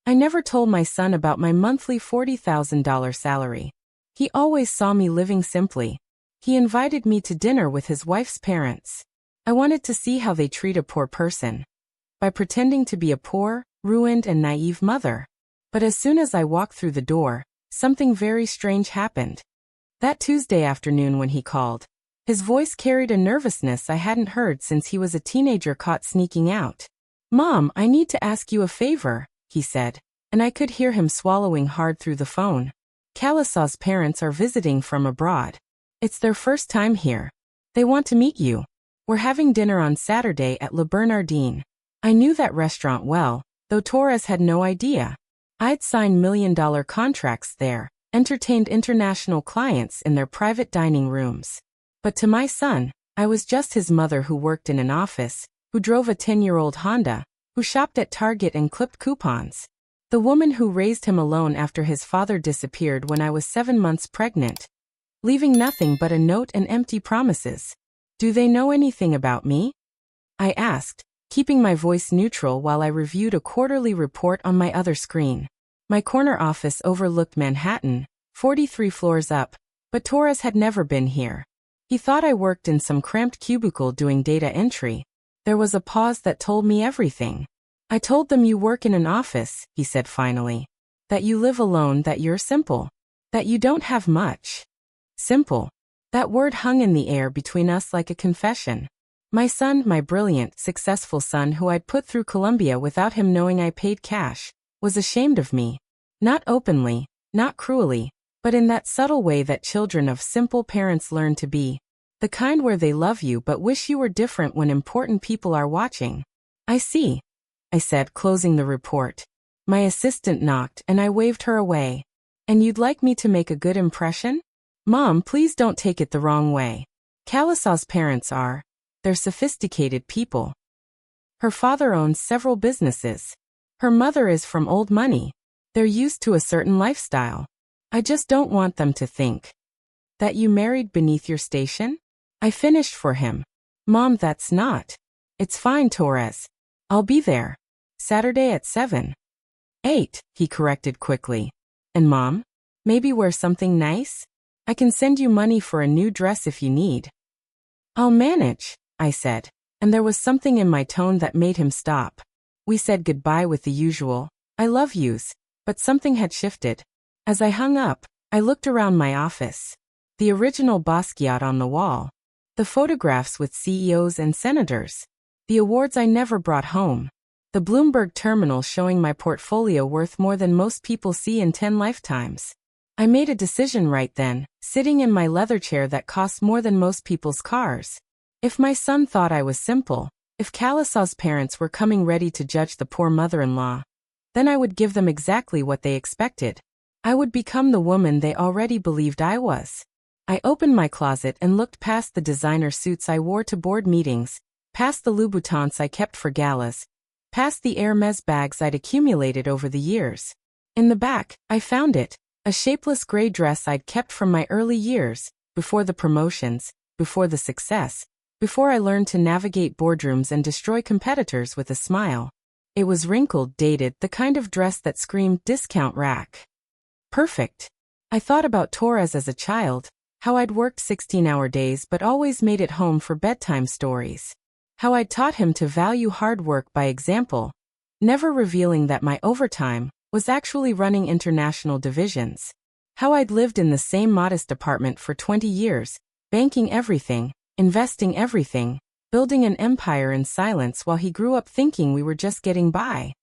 I never told my son about my monthly $40,000 salary. He always saw me living simply. He invited me to dinner with his wife's parents. I wanted to see how they treat a poor person by pretending to be a poor, ruined and naive mother. But as soon as I walked through the door, something very strange happened. That Tuesday afternoon when he called, his voice carried a nervousness I hadn't heard since he was a teenager caught sneaking out. "Mom, I need to ask you a favor," he said, and I could hear him swallowing hard through the phone. "Kalisaw's parents are visiting from abroad. It's their first time here. They want to meet you. We're having dinner on Saturday at Le Bernardin." I knew that restaurant well, though Torres had no idea. I'd signed million-dollar contracts there, entertained international clients in their private dining rooms. But to my son, I was just his mother who worked in an office, who drove a 10-year-old Honda, who shopped at Target and clipped coupons. The woman who raised him alone after his father disappeared when I was 7 months pregnant, leaving nothing but a note and empty promises. "Do they know anything about me?" I asked, keeping my voice neutral while I reviewed a quarterly report on my other screen. My corner office overlooked Manhattan, 43 floors up, but Torres had never been here. He thought I worked in some cramped cubicle doing data entry. There was a pause that told me everything. "I told them you work in an office," he said finally. "That you live alone, that you're simple. That you don't have much." Simple. That word hung in the air between us like a confession. My son, my brilliant, successful son who I'd put through Columbia without him knowing I paid cash, was ashamed of me. Not openly, not cruelly, but in that subtle way that children of simple parents learn to be. The kind where they love you but wish you were different when important people are watching. "I see," I said, closing the report. My assistant knocked and I waved her away. "And you'd like me to make a good impression?" "Mom, please don't take it the wrong way. Kalisaw's parents are. They're sophisticated people. Her father owns several businesses. Her mother is from old money. They're used to a certain lifestyle. I just don't want them to think that you married beneath your station." I finished for him. "Mom, that's not." "It's fine, Torres. I'll be there. Saturday at 7. 8, he corrected quickly. "And Mom? Maybe wear something nice? I can send you money for a new dress if you need." "I'll manage," I said, and there was something in my tone that made him stop. We said goodbye with the usual, "I love yous," but something had shifted. As I hung up, I looked around my office. The original Basquiat on the wall. The photographs with CEOs and senators. The awards I never brought home. The Bloomberg terminal showing my portfolio worth more than most people see in 10 lifetimes. I made a decision right then, sitting in my leather chair that costs more than most people's cars. If my son thought I was simple, if Kalisaw's parents were coming ready to judge the poor mother-in-law, then I would give them exactly what they expected. I would become the woman they already believed I was. I opened my closet and looked past the designer suits I wore to board meetings, past the Louboutins I kept for galas, past the Hermès bags I'd accumulated over the years. In the back, I found it, a shapeless gray dress I'd kept from my early years, before the promotions, before the success, before I learned to navigate boardrooms and destroy competitors with a smile. It was wrinkled, dated, the kind of dress that screamed discount rack. Perfect. I thought about Torres as a child, how I'd worked 16-hour days but always made it home for bedtime stories. How I'd taught him to value hard work by example, never revealing that my overtime was actually running international divisions. How I'd lived in the same modest apartment for 20 years, banking everything, investing everything, building an empire in silence while he grew up thinking we were just getting by.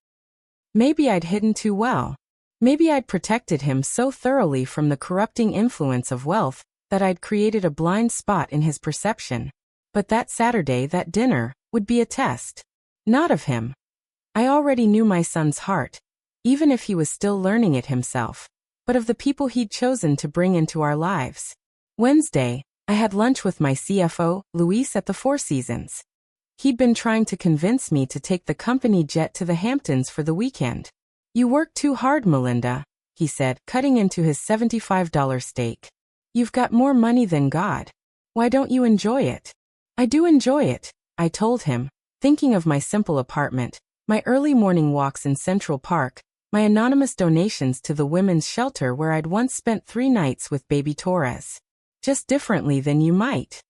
Maybe I'd hidden too well. Maybe I'd protected him so thoroughly from the corrupting influence of wealth that I'd created a blind spot in his perception. But that Saturday, that dinner, would be a test. Not of him. I already knew my son's heart, even if he was still learning it himself, but of the people he'd chosen to bring into our lives. Wednesday, I had lunch with my CFO, Luis, at the Four Seasons. He'd been trying to convince me to take the company jet to the Hamptons for the weekend. "You work too hard, Melinda," he said, cutting into his $75 steak. "You've got more money than God. Why don't you enjoy it?" "I do enjoy it," I told him, thinking of my simple apartment, my early morning walks in Central Park, My anonymous donations to the women's shelter where I'd once spent 3 nights with baby Torres. Just differently than you might.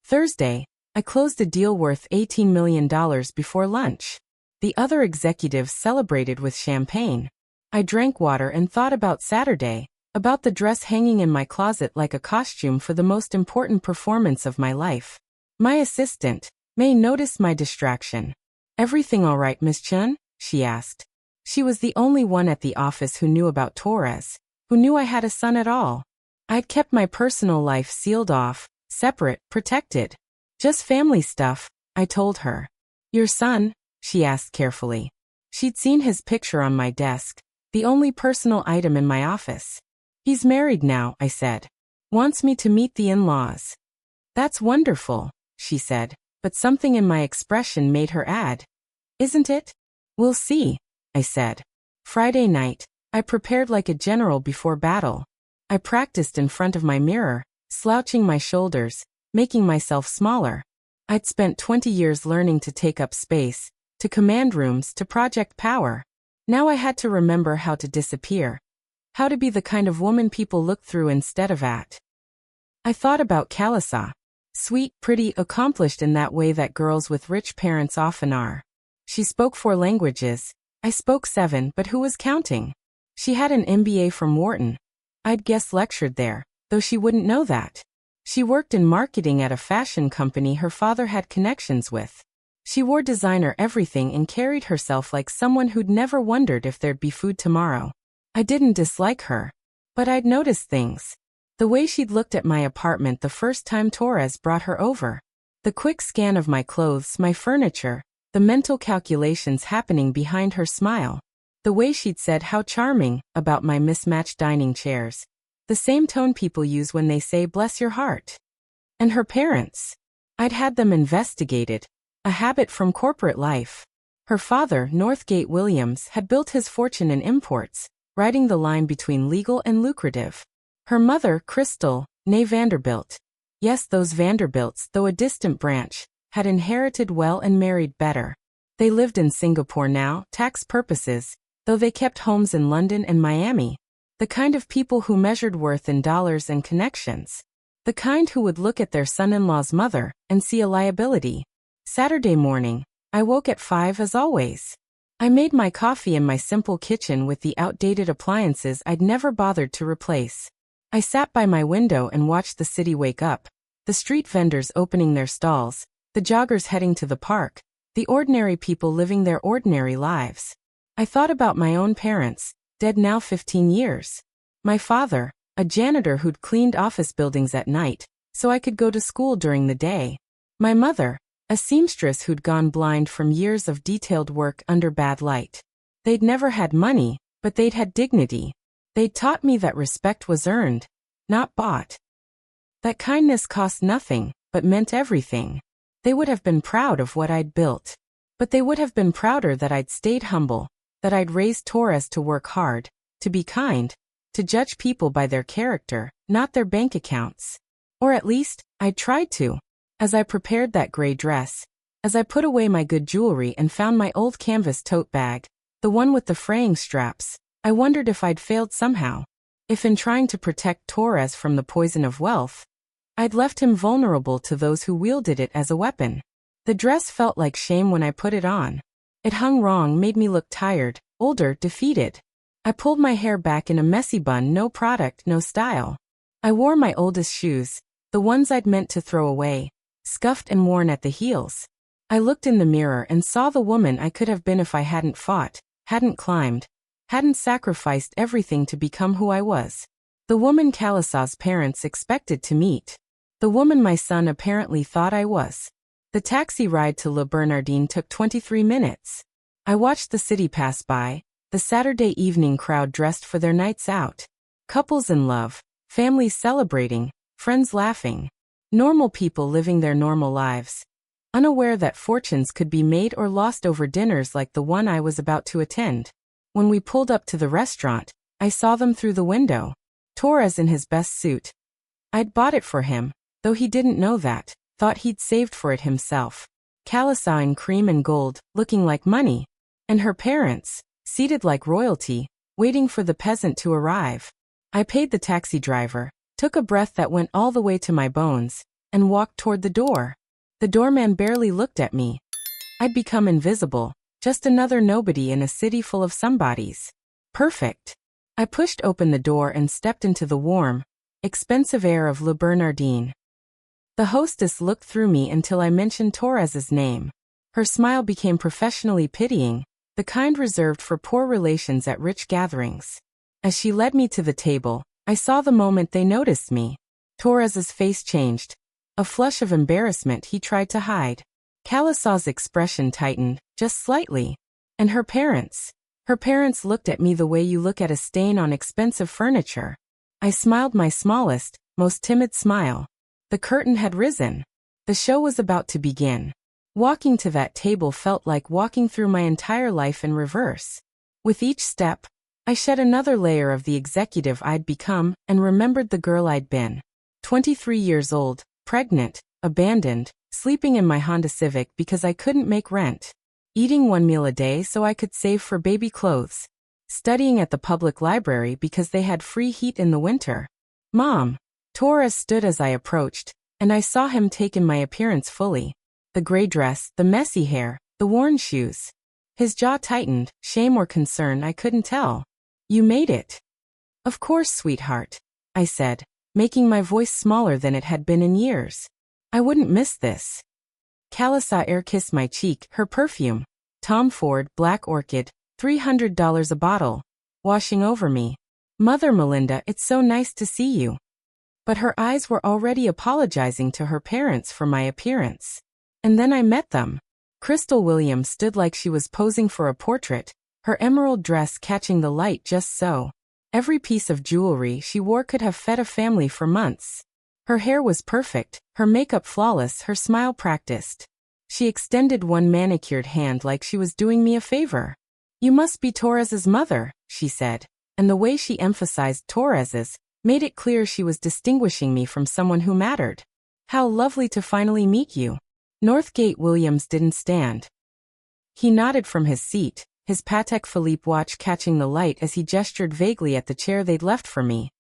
Thursday, I closed a deal worth $18 million before lunch. The other executives celebrated with champagne. I drank water and thought about Saturday, about the dress hanging in my closet like a costume for the most important performance of my life. My assistant, May, noticed my distraction. "Everything all right, Miss Chun?" she asked. She was the only one at the office who knew about Torres, who knew I had a son at all. I'd kept my personal life sealed off, separate, protected. "Just family stuff," I told her. "Your son?" she asked carefully. She'd seen his picture on my desk, the only personal item in my office. "He's married now," I said. "Wants me to meet the in-laws." "That's wonderful," she said, but something in my expression made her add, "Isn't it?" "We'll see," I said. Friday night, I prepared like a general before battle. I practiced in front of my mirror, slouching my shoulders, making myself smaller. I'd spent 20 years learning to take up space, to command rooms, to project power. Now I had to remember how to disappear. How to be the kind of woman people look through instead of at. I thought about Kalisa. Sweet, pretty, accomplished in that way that girls with rich parents often are. She spoke 4 languages. I spoke 7, but who was counting? She had an MBA from Wharton. I'd guest lectured there, though she wouldn't know that. She worked in marketing at a fashion company her father had connections with. She wore designer everything and carried herself like someone who'd never wondered if there'd be food tomorrow. I didn't dislike her, but I'd noticed things. The way she'd looked at my apartment the first time Torres brought her over. The quick scan of my clothes, my furniture, the mental calculations happening behind her smile. The way she'd said how charming about my mismatched dining chairs. The same tone people use when they say bless your heart. And her parents. I'd had them investigated. A habit from corporate life. Her father, Northgate Williams, had built his fortune in imports, riding the line between legal and lucrative. Her mother, Crystal, née Vanderbilt. Yes, those Vanderbilts, though a distant branch, had inherited well and married better. They lived in Singapore now, tax purposes, though they kept homes in London and Miami. The kind of people who measured worth in dollars and connections. The kind who would look at their son-in-law's mother and see a liability. Saturday morning, I woke at 5 as always. I made my coffee in my simple kitchen with the outdated appliances I'd never bothered to replace. I sat by my window and watched the city wake up. The street vendors opening their stalls, the joggers heading to the park, the ordinary people living their ordinary lives. I thought about my own parents, dead now 15 years. My father, a janitor who'd cleaned office buildings at night, so I could go to school during the day. My mother, a seamstress who'd gone blind from years of detailed work under bad light. They'd never had money, but they'd had dignity. They'd taught me that respect was earned, not bought. That kindness cost nothing, but meant everything. They would have been proud of what I'd built. But they would have been prouder that I'd stayed humble, that I'd raised Torres to work hard, to be kind, to judge people by their character, not their bank accounts. Or at least, I'd tried to. As I prepared that gray dress, as I put away my good jewelry and found my old canvas tote bag, the one with the fraying straps, I wondered if I'd failed somehow. If in trying to protect Torres from the poison of wealth, I'd left him vulnerable to those who wielded it as a weapon. The dress felt like shame when I put it on. It hung wrong, made me look tired, older, defeated. I pulled my hair back in a messy bun, no product, no style. I wore my oldest shoes, the ones I'd meant to throw away, scuffed and worn at the heels. I looked in the mirror and saw the woman I could have been if I hadn't fought, hadn't climbed, hadn't sacrificed everything to become who I was. The woman Kalisa's parents expected to meet. The woman my son apparently thought I was. The taxi ride to Le Bernardin took 23 minutes. I watched the city pass by, the Saturday evening crowd dressed for their nights out. Couples in love, families celebrating, friends laughing. Normal people living their normal lives, unaware that fortunes could be made or lost over dinners like the one I was about to attend. When we pulled up to the restaurant, I saw them through the window. Torres in his best suit. I'd bought it for him, though he didn't know that, thought he'd saved for it himself. Kalisa in cream and gold, looking like money. And her parents, seated like royalty, waiting for the peasant to arrive. I paid the taxi driver, took a breath that went all the way to my bones, and walked toward the door. The doorman barely looked at me. I'd become invisible, just another nobody in a city full of somebodies. Perfect. I pushed open the door and stepped into the warm, expensive air of Le Bernardin. The hostess looked through me until I mentioned Torres's name. Her smile became professionally pitying, the kind reserved for poor relations at rich gatherings. As she led me to the table, I saw the moment they noticed me. Torres's face changed. A flush of embarrassment he tried to hide. Calisaw's expression tightened, just slightly. And her parents. Her parents looked at me the way you look at a stain on expensive furniture. I smiled my smallest, most timid smile. The curtain had risen. The show was about to begin. Walking to that table felt like walking through my entire life in reverse. With each step, I shed another layer of the executive I'd become and remembered the girl I'd been. 23 years old, pregnant, abandoned, sleeping in my Honda Civic because I couldn't make rent. Eating one meal a day so I could save for baby clothes. Studying at the public library because they had free heat in the winter. Mom. Torres stood as I approached, and I saw him take in my appearance fully. The gray dress, the messy hair, the worn shoes. His jaw tightened, shame or concern I couldn't tell. You made it. Of course, sweetheart, I said, making my voice smaller than it had been in years. I wouldn't miss this. Calisaw air kissed my cheek, her perfume. Tom Ford, Black Orchid, $300 a bottle, washing over me. Mother Melinda, it's so nice to see you. But her eyes were already apologizing to her parents for my appearance. And then I met them. Crystal Williams stood like she was posing for a portrait, her emerald dress catching the light just so. Every piece of jewelry she wore could have fed a family for months. Her hair was perfect, her makeup flawless, her smile practiced. She extended one manicured hand like she was doing me a favor. You must be Torres's mother, she said, and the way she emphasized Torres's made it clear she was distinguishing me from someone who mattered. How lovely to finally meet you. Northgate Williams didn't stand. He nodded from his seat, his Patek Philippe watch catching the light as he gestured vaguely at the chair they'd left for me.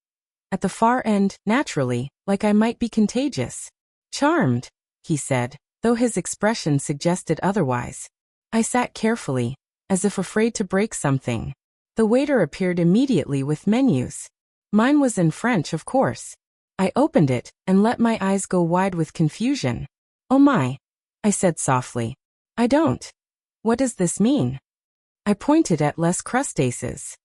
At the far end, naturally, like I might be contagious. Charmed, he said, though his expression suggested otherwise. I sat carefully, as if afraid to break something. The waiter appeared immediately with menus. Mine was in French, of course. I opened it and let my eyes go wide with confusion. Oh my, I said softly. I don't. What does this mean? I pointed at Les Crustaceans.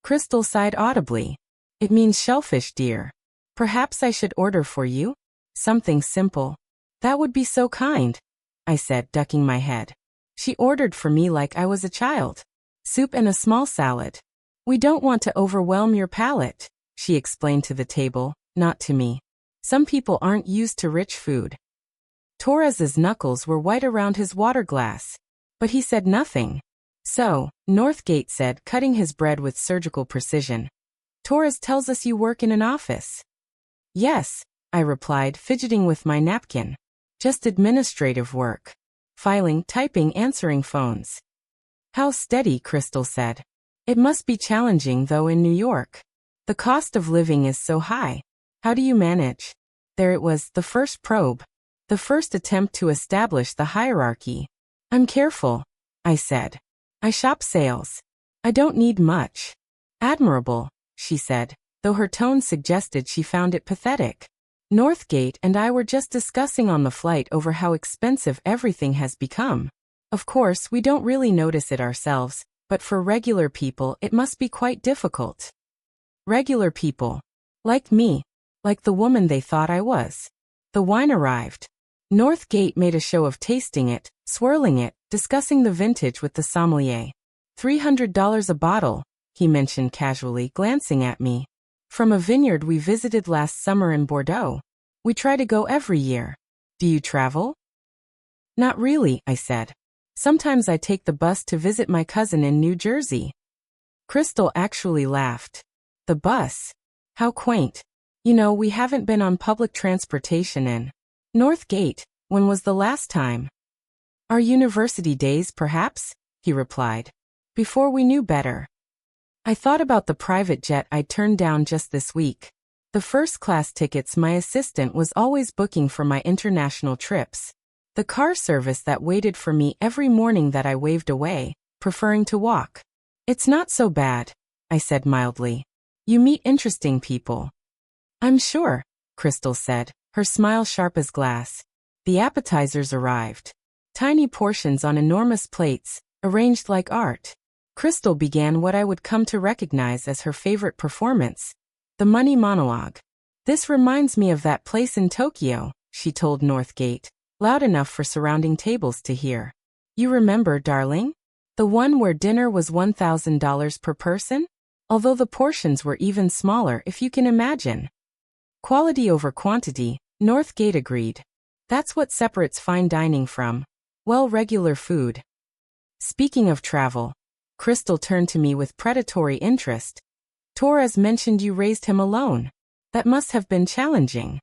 Crystal sighed audibly. It means shellfish, dear. Perhaps I should order for you? Something simple. That would be so kind, I said, ducking my head. She ordered for me like I was a child. Soup and a small salad. We don't want to overwhelm your palate, she explained to the table, not to me. Some people aren't used to rich food. Torres's knuckles were white around his water glass, but he said nothing. So, Northgate said, cutting his bread with surgical precision. Torres tells us you work in an office. Yes, I replied, fidgeting with my napkin. Just administrative work. Filing, typing, answering phones. How steady, Crystal said. It must be challenging though in New York. The cost of living is so high. How do you manage? There it was, the first probe. The first attempt to establish the hierarchy. I'm careful, I said. I shop sales. I don't need much. Admirable, she said, though her tone suggested she found it pathetic. Northgate and I were just discussing on the flight over how expensive everything has become. Of course, we don't really notice it ourselves, but for regular people it must be quite difficult. Regular people. Like me. Like the woman they thought I was. The wine arrived. Northgate made a show of tasting it, swirling it, discussing the vintage with the sommelier. $300 a bottle, he mentioned casually, glancing at me. From a vineyard we visited last summer in Bordeaux. We try to go every year. Do you travel? Not really, I said. Sometimes I take the bus to visit my cousin in New Jersey. Crystal actually laughed. The bus? How quaint. You know, we haven't been on public transportation in Northgate. When was the last time? Our university days, perhaps, he replied. Before we knew better. I thought about the private jet I turned down just this week. The first-class tickets my assistant was always booking for my international trips. The car service that waited for me every morning that I waved away, preferring to walk. It's not so bad, I said mildly. You meet interesting people. I'm sure, Crystal said, her smile sharp as glass. The appetizers arrived. Tiny portions on enormous plates, arranged like art. Crystal began what I would come to recognize as her favorite performance, the money monologue. This reminds me of that place in Tokyo, she told Northgate, loud enough for surrounding tables to hear. You remember, darling? The one where dinner was $1,000 per person? Although the portions were even smaller if you can imagine. Quality over quantity, Northgate agreed. That's what separates fine dining from, well, regular food. Speaking of travel, Crystal turned to me with predatory interest. Torres mentioned you raised him alone. That must have been challenging.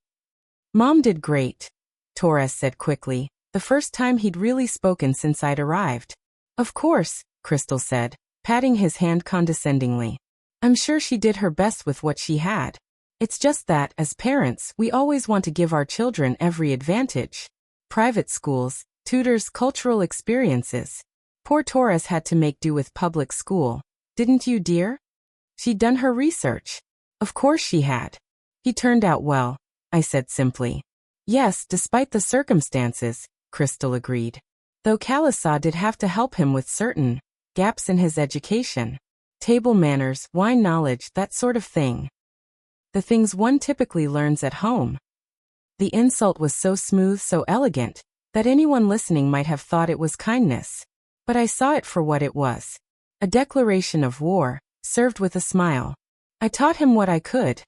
Mom did great, Torres said quickly, the first time he'd really spoken since I'd arrived. Of course, Crystal said, patting his hand condescendingly. I'm sure she did her best with what she had. It's just that, as parents, we always want to give our children every advantage. Private schools, tutors, cultural experiences. Poor Torres had to make do with public school. Didn't you, dear? She'd done her research. Of course she had. He turned out well, I said simply. Yes, despite the circumstances, Crystal agreed. Though Kalisa did have to help him with certain gaps in his education. Table manners, wine knowledge, that sort of thing. The things one typically learns at home. The insult was so smooth, so elegant, that anyone listening might have thought it was kindness. But I saw it for what it was. A declaration of war, served with a smile. I taught him what I could,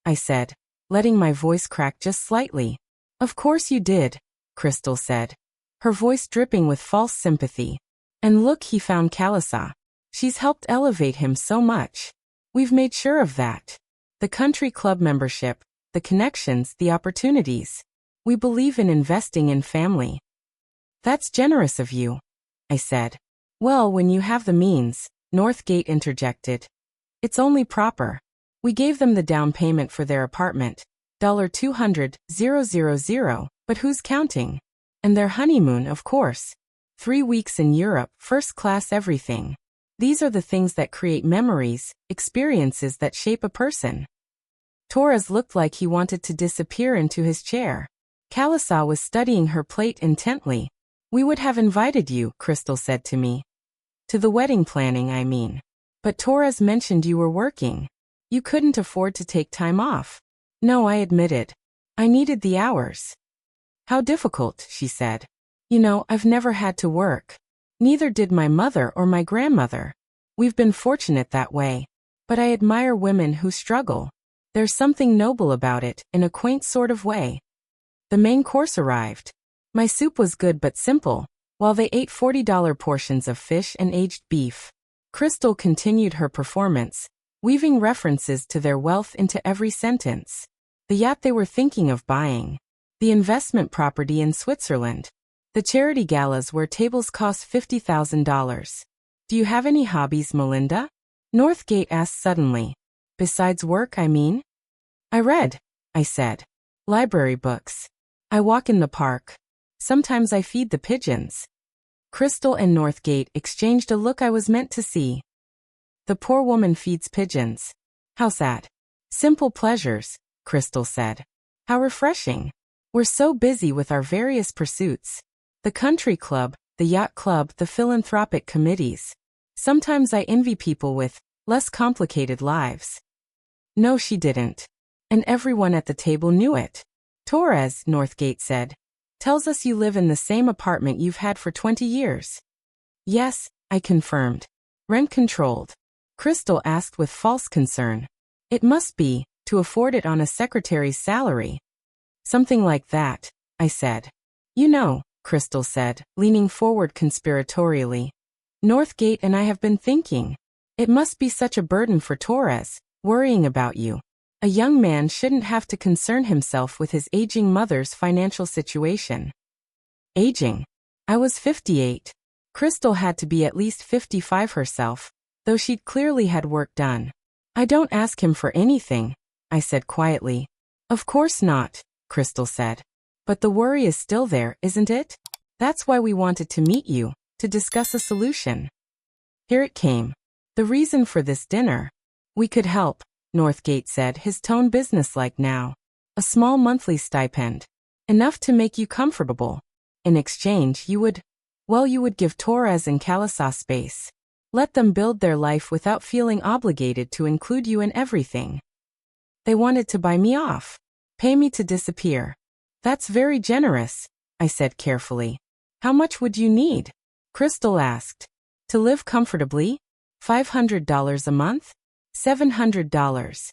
I said, letting my voice crack just slightly. Of course you did, Crystal said, her voice dripping with false sympathy. And look, he found Kalisa. She's helped elevate him so much. We've made sure of that. The country club membership, the connections, the opportunities. We believe in investing in family. That's generous of you, I said. Well, when you have the means, Northgate interjected. It's only proper. We gave them the down payment for their apartment, $200,000, but who's counting? And their honeymoon, of course. 3 weeks in Europe, first class everything. These are the things that create memories, experiences that shape a person. Torres looked like he wanted to disappear into his chair. Kalisa was studying her plate intently. We would have invited you, Crystal said to me. To the wedding planning, I mean. But Torres mentioned you were working. You couldn't afford to take time off. No, I admitted. I needed the hours. How difficult, she said. You know, I've never had to work. Neither did my mother or my grandmother. We've been fortunate that way. But I admire women who struggle. There's something noble about it, in a quaint sort of way. The main course arrived. My soup was good but simple, while they ate $40 portions of fish and aged beef. Crystal continued her performance, weaving references to their wealth into every sentence. The yacht they were thinking of buying. The investment property in Switzerland. The charity galas where tables cost $50,000. Do you have any hobbies, Melinda? Northgate asked suddenly. Besides work, I mean? I read, I said. Library books. I walk in the park. Sometimes I feed the pigeons. Crystal and Northgate exchanged a look I was meant to see. The poor woman feeds pigeons. How sad. Simple pleasures, Crystal said. How refreshing. We're so busy with our various pursuits. The country club, the yacht club, the philanthropic committees. Sometimes I envy people with less complicated lives. No, she didn't. And everyone at the table knew it. Torres, Northgate said, tells us you live in the same apartment you've had for 20 years. Yes, I confirmed. Rent controlled. Crystal asked with false concern. It must be, to afford it on a secretary's salary. Something like that, I said. You know, Crystal said, leaning forward conspiratorially. Northgate and I have been thinking. It must be such a burden for Torres, worrying about you. A young man shouldn't have to concern himself with his aging mother's financial situation. Aging? I was 58. Crystal had to be at least 55 herself, though she'd clearly had work done. I don't ask him for anything, I said quietly. Of course not, Crystal said. But the worry is still there, isn't it? That's why we wanted to meet you, to discuss a solution. Here it came. The reason for this dinner. We could help, Northgate said, his tone businesslike now. A small monthly stipend. Enough to make you comfortable. In exchange, you would give Torres and Kalasas space. Let them build their life without feeling obligated to include you in everything. They wanted to buy me off. Pay me to disappear. That's very generous, I said carefully. How much would you need? Crystal asked. To live comfortably? $500 a month? $700.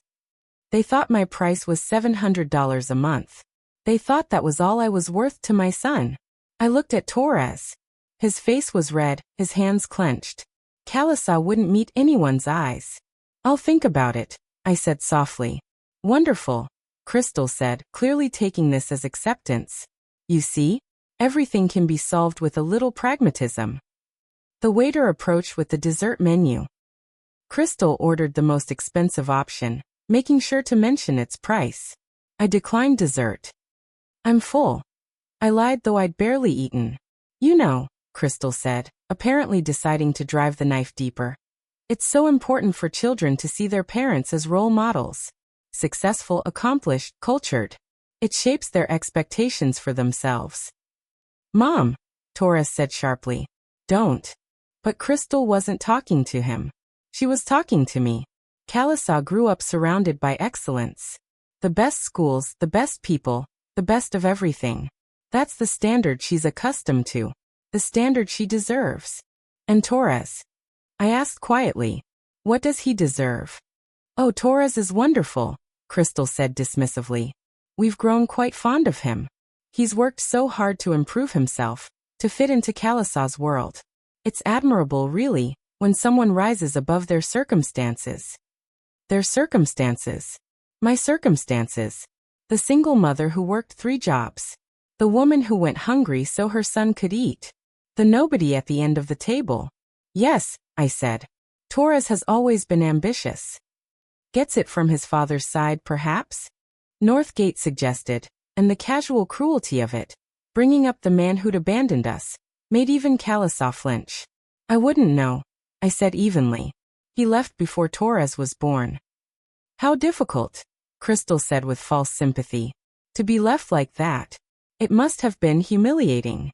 They thought my price was $700 a month. They thought that was all I was worth to my son. I looked at Torres. His face was red, his hands clenched. Kalasas wouldn't meet anyone's eyes. I'll think about it, I said softly. Wonderful, Crystal said, clearly taking this as acceptance. You see? Everything can be solved with a little pragmatism. The waiter approached with the dessert menu. Crystal ordered the most expensive option, making sure to mention its price. I declined dessert. I'm full. I lied, though I'd barely eaten. You know, Crystal said, apparently deciding to drive the knife deeper. It's so important for children to see their parents as role models. Successful, accomplished, cultured. It shapes their expectations for themselves. Mom, Torres said sharply. Don't. But Crystal wasn't talking to him. She was talking to me. Kalasas grew up surrounded by excellence. The best schools, the best people, the best of everything. That's the standard she's accustomed to. The standard she deserves. And Torres? I asked quietly. What does he deserve? Oh, Torres is wonderful, Crystal said dismissively. We've grown quite fond of him. He's worked so hard to improve himself, to fit into Kalasas' world. It's admirable, really, when someone rises above their circumstances. Their circumstances. My circumstances. The single mother who worked 3 jobs. The woman who went hungry so her son could eat. The nobody at the end of the table. Yes, I said. Torres has always been ambitious. Gets it from his father's side, perhaps? Northgate suggested, and the casual cruelty of it, bringing up the man who'd abandoned us, made even Kalasas flinch. I wouldn't know, I said evenly. He left before Torres was born. How difficult, Crystal said with false sympathy. To be left like that. It must have been humiliating.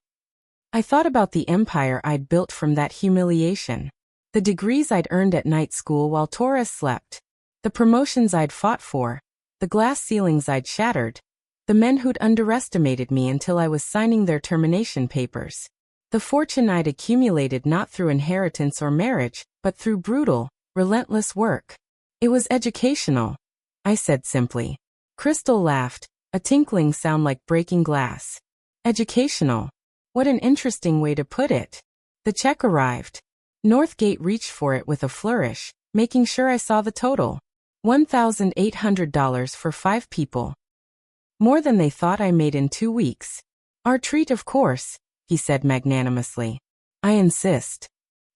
I thought about the empire I'd built from that humiliation. The degrees I'd earned at night school while Torres slept. The promotions I'd fought for. The glass ceilings I'd shattered. The men who'd underestimated me until I was signing their termination papers. The fortune I'd accumulated not through inheritance or marriage, but through brutal, relentless work. It was educational, I said simply. Crystal laughed, a tinkling sound like breaking glass. Educational. What an interesting way to put it. The check arrived. Northgate reached for it with a flourish, making sure I saw the total. $1,800 for 5 people. More than they thought I made in 2 weeks. Our treat, of course, he said magnanimously. I insist.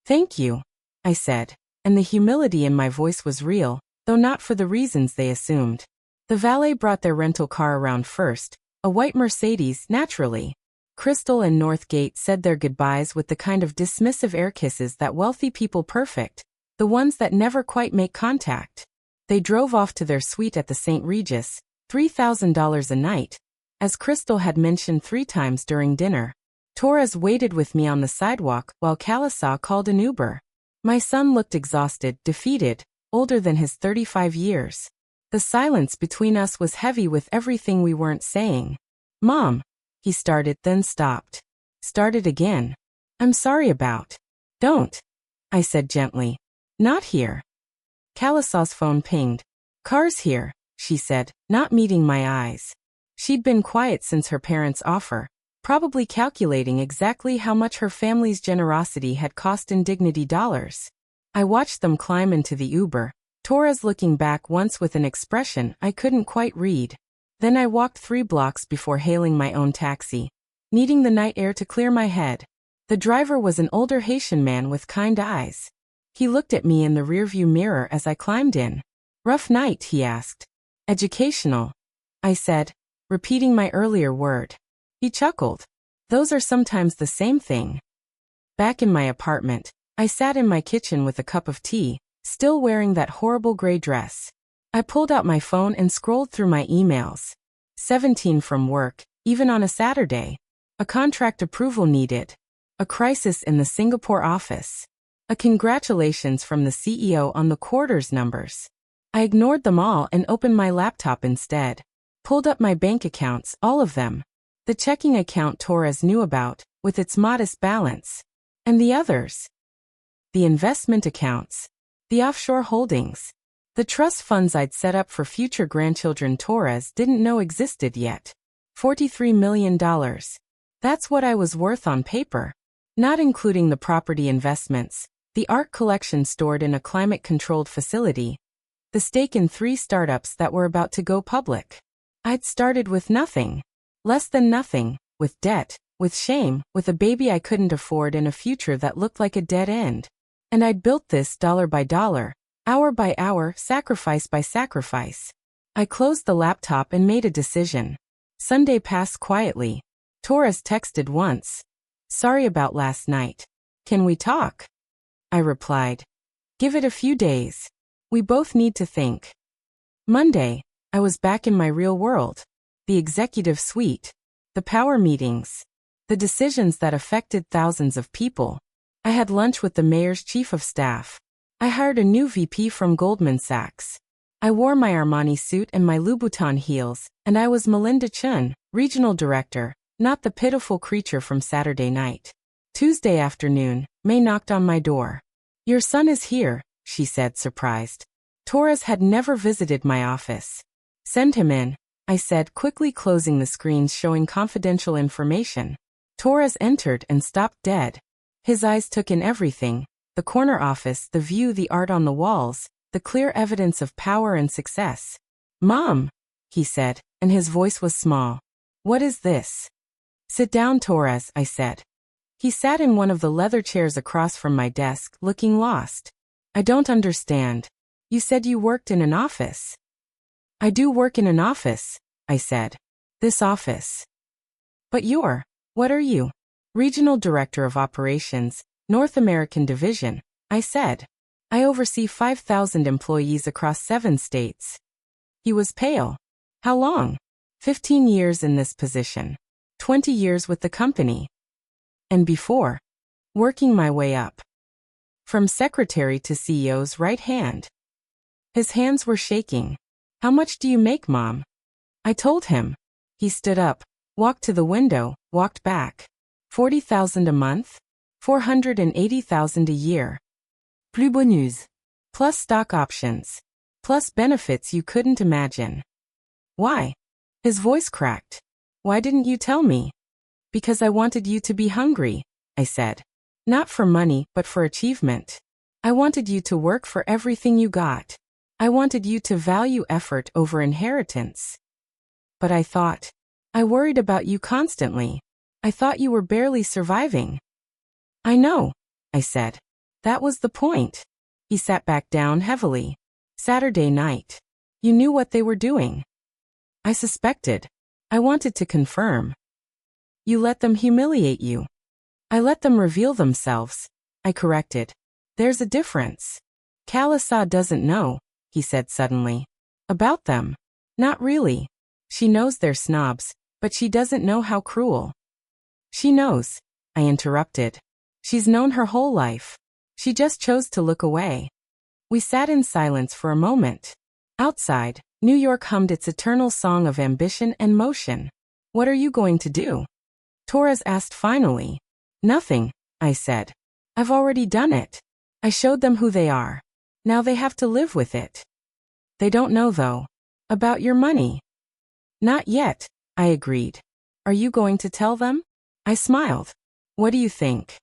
Thank you, I said, and the humility in my voice was real, though not for the reasons they assumed. The valet brought their rental car around first, a white Mercedes, naturally. Crystal and Northgate said their goodbyes with the kind of dismissive air kisses that wealthy people perfect, the ones that never quite make contact. They drove off to their suite at the St. Regis, $3,000 a night, as Crystal had mentioned 3 times during dinner. Torres waited with me on the sidewalk while Kalasas called an Uber. My son looked exhausted, defeated, older than his 35 years. The silence between us was heavy with everything we weren't saying. Mom, he started, then stopped. Started again. I'm sorry about. Don't, I said gently. Not here. Kalasas' phone pinged. Car's here, she said, not meeting my eyes. She'd been quiet since her parents' offer, probably calculating exactly how much her family's generosity had cost in dignity dollars. I watched them climb into the Uber, Torres looking back once with an expression I couldn't quite read. Then I walked 3 blocks before hailing my own taxi, needing the night air to clear my head. The driver was an older Haitian man with kind eyes. He looked at me in the rearview mirror as I climbed in. "Rough night?" he asked. "Educational," I said, repeating my earlier word. He chuckled. "Those are sometimes the same thing." Back in my apartment, I sat in my kitchen with a cup of tea, still wearing that horrible gray dress. I pulled out my phone and scrolled through my emails. 17 from work, even on a Saturday. A contract approval needed. A crisis in the Singapore office. A congratulations from the CEO on the quarter's numbers. I ignored them all and opened my laptop instead. Pulled up my bank accounts, all of them. The checking account Torres knew about, with its modest balance. And the others. The investment accounts. The offshore holdings. The trust funds I'd set up for future grandchildren Torres didn't know existed yet. $43 million. That's what I was worth on paper. Not including the property investments, the art collection stored in a climate-controlled facility, the stake in 3 startups that were about to go public. I'd started with nothing. Less than nothing, with debt, with shame, with a baby I couldn't afford and a future that looked like a dead end. And I'd built this dollar by dollar, hour by hour, sacrifice by sacrifice. I closed the laptop and made a decision. Sunday passed quietly. Torres texted once. "Sorry about last night. Can we talk?" I replied. "Give it a few days. We both need to think." Monday, I was back in my real world. The executive suite. The power meetings. The decisions that affected thousands of people. I had lunch with the mayor's chief of staff. I hired a new VP from Goldman Sachs. I wore my Armani suit and my Louboutin heels, and I was Melinda Chun, regional director, not the pitiful creature from Saturday night. Tuesday afternoon, May knocked on my door. "Your son is here," she said, surprised. Torres had never visited my office. "Send him in," I said, quickly closing the screens showing confidential information. Torres entered and stopped dead. His eyes took in everything: the corner office, the view, the art on the walls, the clear evidence of power and success. "Mom," he said, and his voice was small. "What is this?" "Sit down, Torres," I said. He sat in one of the leather chairs across from my desk, looking lost. "I don't understand. You said you worked in an office." "I do work in an office," I said. "This office." "But what are you?" "Regional Director of Operations, North American Division," I said. "I oversee 5,000 employees across 7 states. He was pale. "How long?" 15 years in this position. 20 years with the company. And before. Working my way up. From secretary to CEO's right hand. His hands were shaking. "How much do you make, Mom?" I told him. He stood up, walked to the window, walked back. 40,000 a month? 480,000 a year. Plus bonus. Plus stock options. Plus benefits you couldn't imagine. "Why?" His voice cracked. "Why didn't you tell me?" "Because I wanted you to be hungry," I said. "Not for money, but for achievement. I wanted you to work for everything you got. I wanted you to value effort over inheritance. But I worried about you constantly. I thought you were barely surviving." "I know," I said. "That was the point." He sat back down heavily. "Saturday night. You knew what they were doing." I suspected. I wanted to confirm. "You let them humiliate you." "I let them reveal themselves," I corrected. "There's a difference." "Kalisa doesn't know," he said suddenly. "About them. Not really. She knows they're snobs, but she doesn't know how cruel." "She knows," I interrupted. "She's known her whole life. She just chose to look away." We sat in silence for a moment. Outside, New York hummed its eternal song of ambition and motion. "What are you going to do?" Torres asked finally. "Nothing," I said. "I've already done it. I showed them who they are. Now they have to live with it." "They don't know, though. About your money." "Not yet," I agreed. "Are you going to tell them?" I smiled. "What do you think?"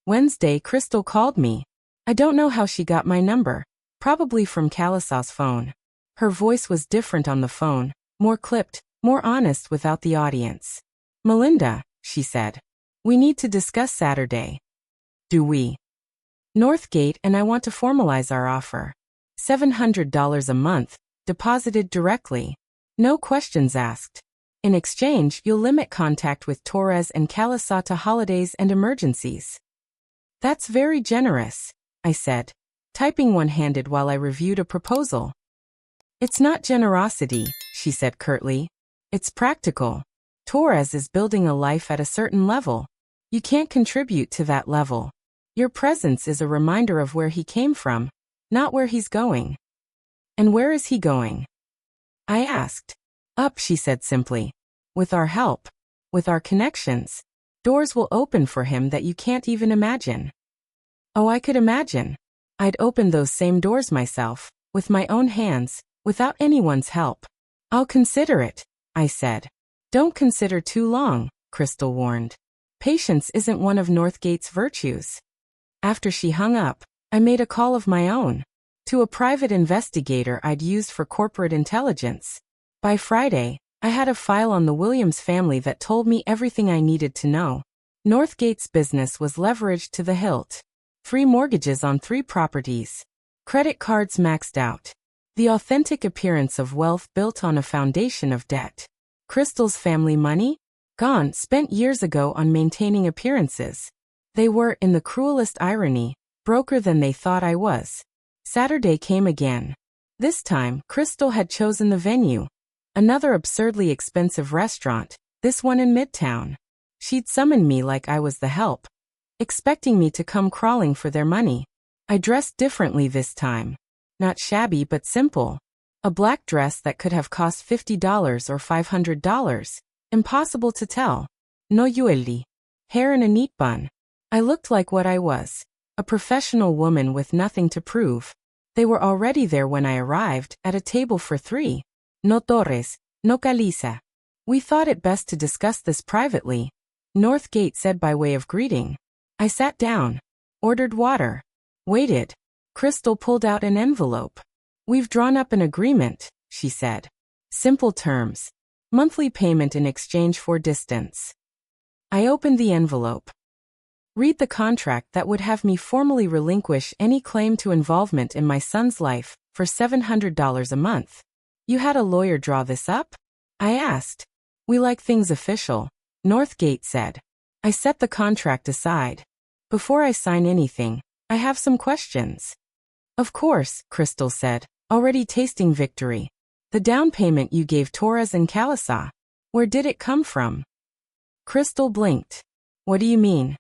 Wednesday, Crystal called me. I don't know how she got my number. Probably from Kalisa's phone. Her voice was different on the phone, more clipped, more honest without the audience. "Melinda," she said. We need to discuss Saturday. Do we? Northgate and I want to formalize our offer. $700 a month, deposited directly. No questions asked. In exchange, you'll limit contact with Torres and Calasa to holidays and emergencies. That's very generous, I said, typing one-handed while I reviewed a proposal. It's not generosity, she said curtly. It's practical. Torres is building a life at a certain level. You can't contribute to that level. Your presence is a reminder of where he came from, not where he's going. And where is he going? I asked. Up, she said simply. With our help, with our connections, doors will open for him that you can't even imagine. Oh, I could imagine. I'd open those same doors myself, with my own hands, without anyone's help. I'll consider it, I said. Don't consider too long, Crystal warned. Patience isn't one of Northgate's virtues. After she hung up, I made a call of my own, to a private investigator I'd used for corporate intelligence. By Friday, I had a file on the Williams family that told me everything I needed to know. Northgate's business was leveraged to the hilt. 3 mortgages on 3 properties. Credit cards maxed out. The authentic appearance of wealth built on a foundation of debt. Crystal's family money? Gone, spent years ago on maintaining appearances. They were, in the cruelest irony, broker than they thought I was. Saturday came again. This time, Crystal had chosen the venue. Another absurdly expensive restaurant, this one in Midtown. She'd summoned me like I was the help, expecting me to come crawling for their money. I dressed differently this time. Not shabby but simple. A black dress that could have cost $50 or $500. Impossible to tell. No jewelry. Hair in a neat bun. I looked like what I was. A professional woman with nothing to prove. They were already there when I arrived, at a table for 3. No Torres, no Calisa. We thought it best to discuss this privately, Northgate said by way of greeting. I sat down, ordered water, waited. Crystal pulled out an envelope. We've drawn up an agreement, she said. Simple terms. Monthly payment in exchange for distance. I opened the envelope. Read the contract that would have me formally relinquish any claim to involvement in my son's life for $700 a month. You had a lawyer draw this up? I asked. We like things official, Northgate said. I set the contract aside. Before I sign anything, I have some questions. Of course, Crystal said, already tasting victory. The down payment you gave Torres and Calasa. Where did it come from? Crystal blinked. What do you mean?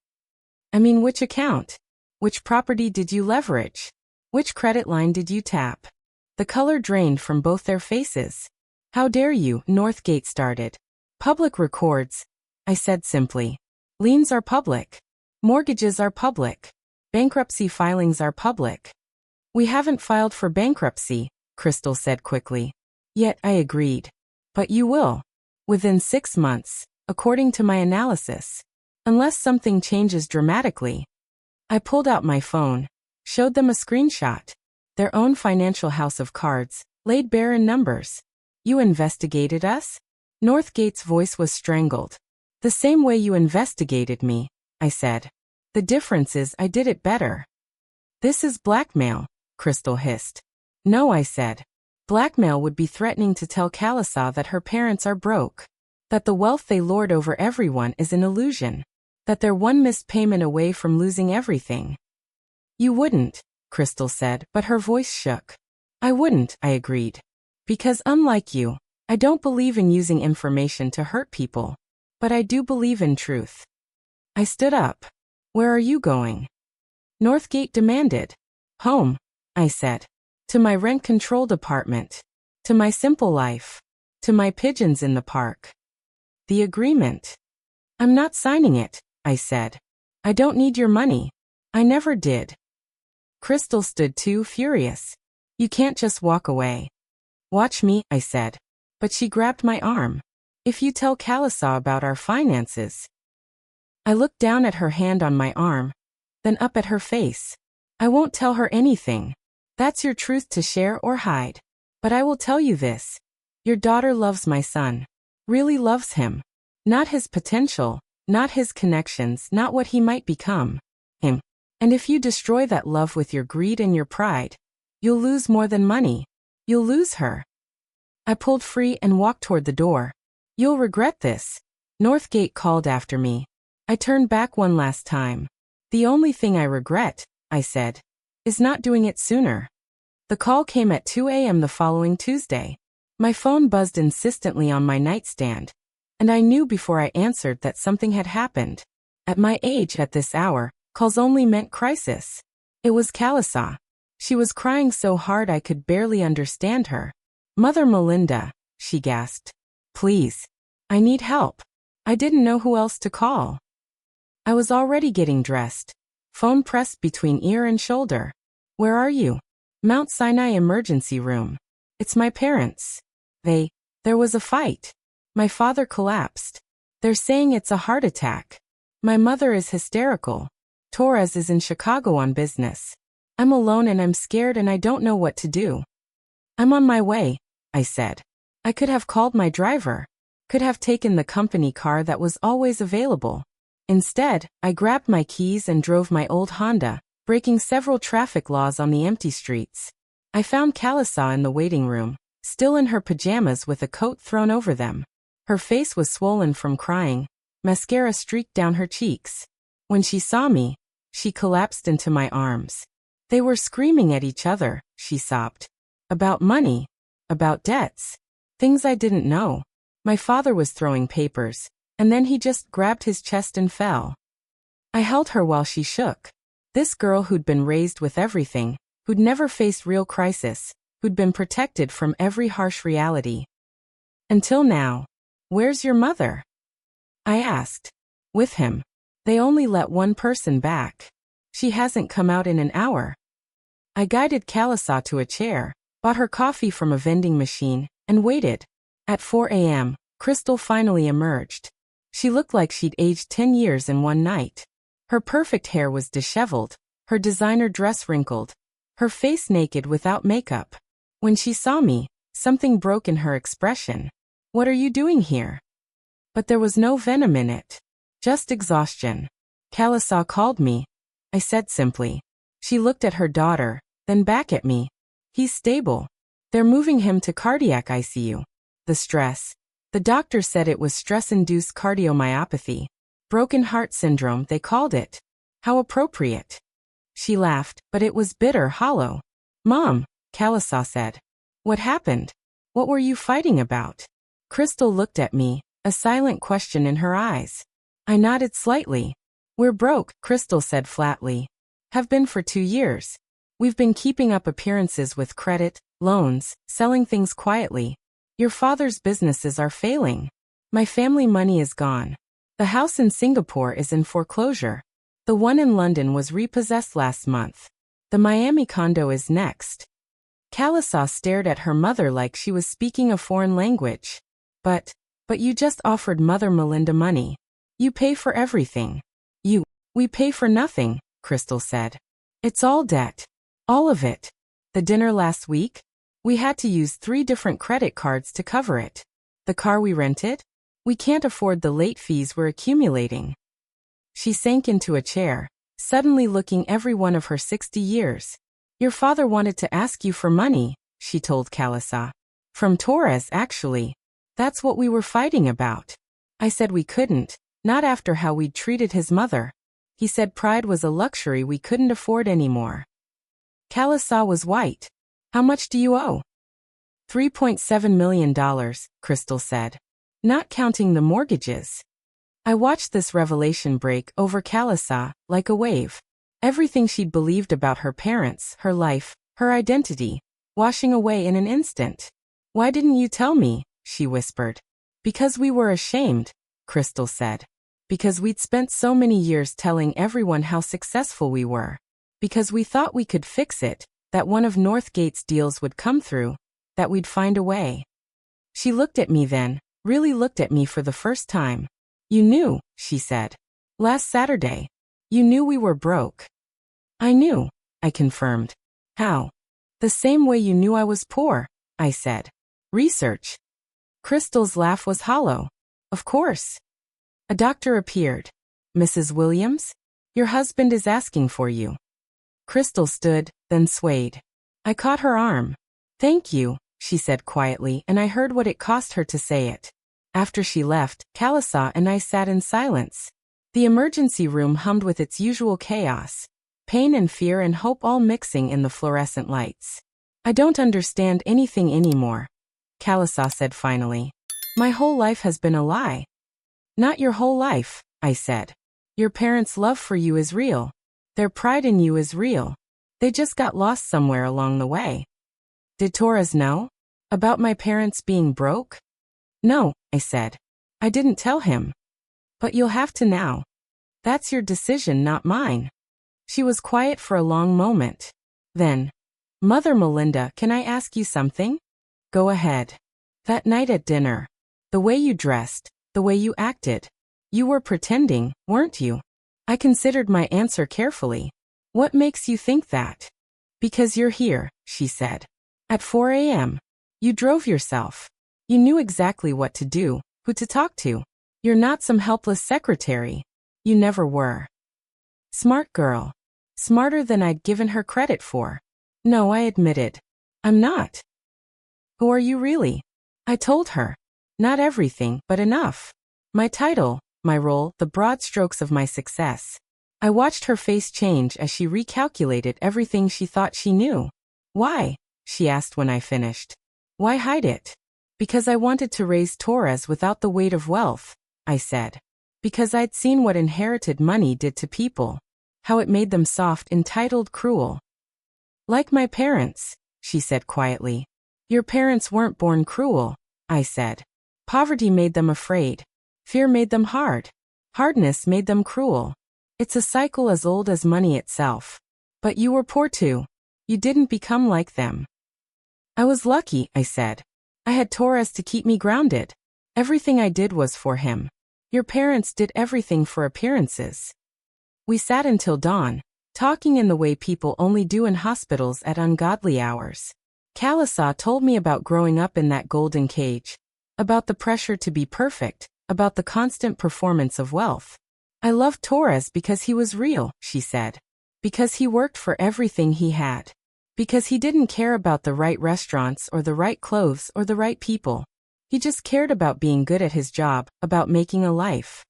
I mean, which account? Which property did you leverage? Which credit line did you tap? The color drained from both their faces. How dare you, Northgate started. Public records, I said simply. Liens are public. Mortgages are public. Bankruptcy filings are public. We haven't filed for bankruptcy, Crystal said quickly. Yet I agreed. But you will. Within 6 months, according to my analysis. Unless something changes dramatically. I pulled out my phone, showed them a screenshot. Their own financial house of cards, laid bare in numbers. You investigated us? Northgate's voice was strangled. The same way you investigated me, I said. The difference is I did it better. This is blackmail, Crystal hissed. No, I said. Blackmail would be threatening to tell Calasa that her parents are broke. That the wealth they lord over everyone is an illusion. That they're one missed payment away from losing everything. You wouldn't, Crystal said, but her voice shook. I wouldn't, I agreed. Because unlike you, I don't believe in using information to hurt people. But I do believe in truth. I stood up. Where are you going? Northgate demanded. Home, I said. To my rent-controlled apartment. To my simple life. To my pigeons in the park. The agreement. I'm not signing it, I said. I don't need your money. I never did. Crystal stood too furious. You can't just walk away. Watch me, I said. But she grabbed my arm. If you tell Calasa about our finances. I looked down at her hand on my arm, then up at her face. I won't tell her anything. That's your truth to share or hide. But I will tell you this. Your daughter loves my son. Really loves him. Not his potential, not his connections, not what he might become. Him. And if you destroy that love with your greed and your pride, you'll lose more than money. You'll lose her. I pulled free and walked toward the door. You'll regret this. Northgate called after me. I turned back one last time. The only thing I regret, I said, is not doing it sooner. The call came at 2 a.m. the following Tuesday. My phone buzzed insistently on my nightstand, and I knew before I answered that something had happened. At my age at this hour, calls only meant crisis. It was Calissa. She was crying so hard I could barely understand her. Mother Melinda, she gasped. Please. I need help. I didn't know who else to call. I was already getting dressed. Phone pressed between ear and shoulder. Where are you? Mount Sinai Emergency Room. It's my parents. There was a fight. My father collapsed. They're saying it's a heart attack. My mother is hysterical. Torres is in Chicago on business. I'm alone and I'm scared and I don't know what to do. I'm on my way, I said. I could have called my driver. Could have taken the company car that was always available. Instead, I grabbed my keys and drove my old Honda, breaking several traffic laws on the empty streets. I found Calissa in the waiting room, still in her pajamas with a coat thrown over them. Her face was swollen from crying. Mascara streaked down her cheeks. When she saw me, she collapsed into my arms. They were screaming at each other, she sobbed. About money. About debts. Things I didn't know. My father was throwing papers, and then he just grabbed his chest and fell. I held her while she shook. This girl who'd been raised with everything, who'd never faced real crisis, who'd been protected from every harsh reality. Until now. Where's your mother? I asked. With him. They only let one person back. She hasn't come out in an hour. I guided Calissa to a chair, bought her coffee from a vending machine, and waited. At 4 a.m., Crystal finally emerged. She looked like she'd aged 10 years in one night. Her perfect hair was disheveled, her designer dress wrinkled, her face naked without makeup. When she saw me, something broke in her expression. What are you doing here? But there was no venom in it. Just exhaustion. Calissa called me. I said simply. She looked at her daughter, then back at me. He's stable. They're moving him to cardiac ICU. The stress. The doctor said it was stress-induced cardiomyopathy. Broken heart syndrome, they called it. How appropriate. She laughed, but it was bitter, hollow. Mom, Calissa said. What happened? What were you fighting about? Crystal looked at me, a silent question in her eyes. I nodded slightly. We're broke, Crystal said flatly. Have been for 2 years. We've been keeping up appearances with credit, loans, selling things quietly. Your father's businesses are failing. My family money is gone. The house in Singapore is in foreclosure. The one in London was repossessed last month. The Miami condo is next. Calissa stared at her mother like she was speaking a foreign language. But you just offered Mother Melinda money. You pay for everything. We pay for nothing, Crystal said. It's all debt. All of it. The dinner last week? We had to use 3 different credit cards to cover it. The car we rented? We can't afford the late fees we're accumulating. She sank into a chair, suddenly looking every one of her 60 years. Your father wanted to ask you for money, she told Calissa. From Torres, actually. That's what we were fighting about. I said we couldn't, not after how we'd treated his mother. He said pride was a luxury we couldn't afford anymore. Calissa was white. How much do you owe? $3.7 million, Crystal said. Not counting the mortgages. I watched this revelation break over Calissa like a wave. Everything she'd believed about her parents, her life, her identity, washing away in an instant. Why didn't you tell me? She whispered. Because we were ashamed, Crystal said. Because we'd spent so many years telling everyone how successful we were. Because we thought we could fix it, that one of Northgate's deals would come through, that we'd find a way. She looked at me then, really looked at me for the first time. You knew, she said. Last Saturday. You knew we were broke. I knew, I confirmed. How? The same way you knew I was poor, I said. Research. Crystal's laugh was hollow. Of course. A doctor appeared. Mrs. Williams? Your husband is asking for you. Crystal stood, then swayed. I caught her arm. Thank you, she said quietly, and I heard what it cost her to say it. After she left, Kalisa and I sat in silence. The emergency room hummed with its usual chaos. Pain and fear and hope all mixing in the fluorescent lights. I don't understand anything anymore, Kalisa said finally. My whole life has been a lie. Not your whole life, I said. Your parents' love for you is real. Their pride in you is real. They just got lost somewhere along the way. Did Torres know? About my parents being broke? No, I said. I didn't tell him. But you'll have to now. That's your decision, not mine. She was quiet for a long moment. Then, Mother Melinda, can I ask you something? Go ahead. That night at dinner, the way you dressed, the way you acted, you were pretending, weren't you? I considered my answer carefully. What makes you think that? Because you're here, she said. At 4 a.m. You drove yourself. You knew exactly what to do, who to talk to. You're not some helpless secretary. You never were. Smart girl. Smarter than I'd given her credit for. No, I admitted. I'm not. Who are you really? I told her. Not everything, but enough. My title, my role, the broad strokes of my success. I watched her face change as she recalculated everything she thought she knew. Why? She asked when I finished. Why hide it? Because I wanted to raise Torres without the weight of wealth, I said. Because I'd seen what inherited money did to people. How it made them soft, entitled, cruel. Like my parents, she said quietly. Your parents weren't born cruel, I said. Poverty made them afraid. Fear made them hard. Hardness made them cruel. It's a cycle as old as money itself. But you were poor too. You didn't become like them. I was lucky, I said. I had Torres to keep me grounded. Everything I did was for him. Your parents did everything for appearances. We sat until dawn, talking in the way people only do in hospitals at ungodly hours. Kalisa told me about growing up in that golden cage, about the pressure to be perfect, about the constant performance of wealth. I loved Torres because he was real, she said. Because he worked for everything he had. Because he didn't care about the right restaurants or the right clothes or the right people. He just cared about being good at his job, about making a life.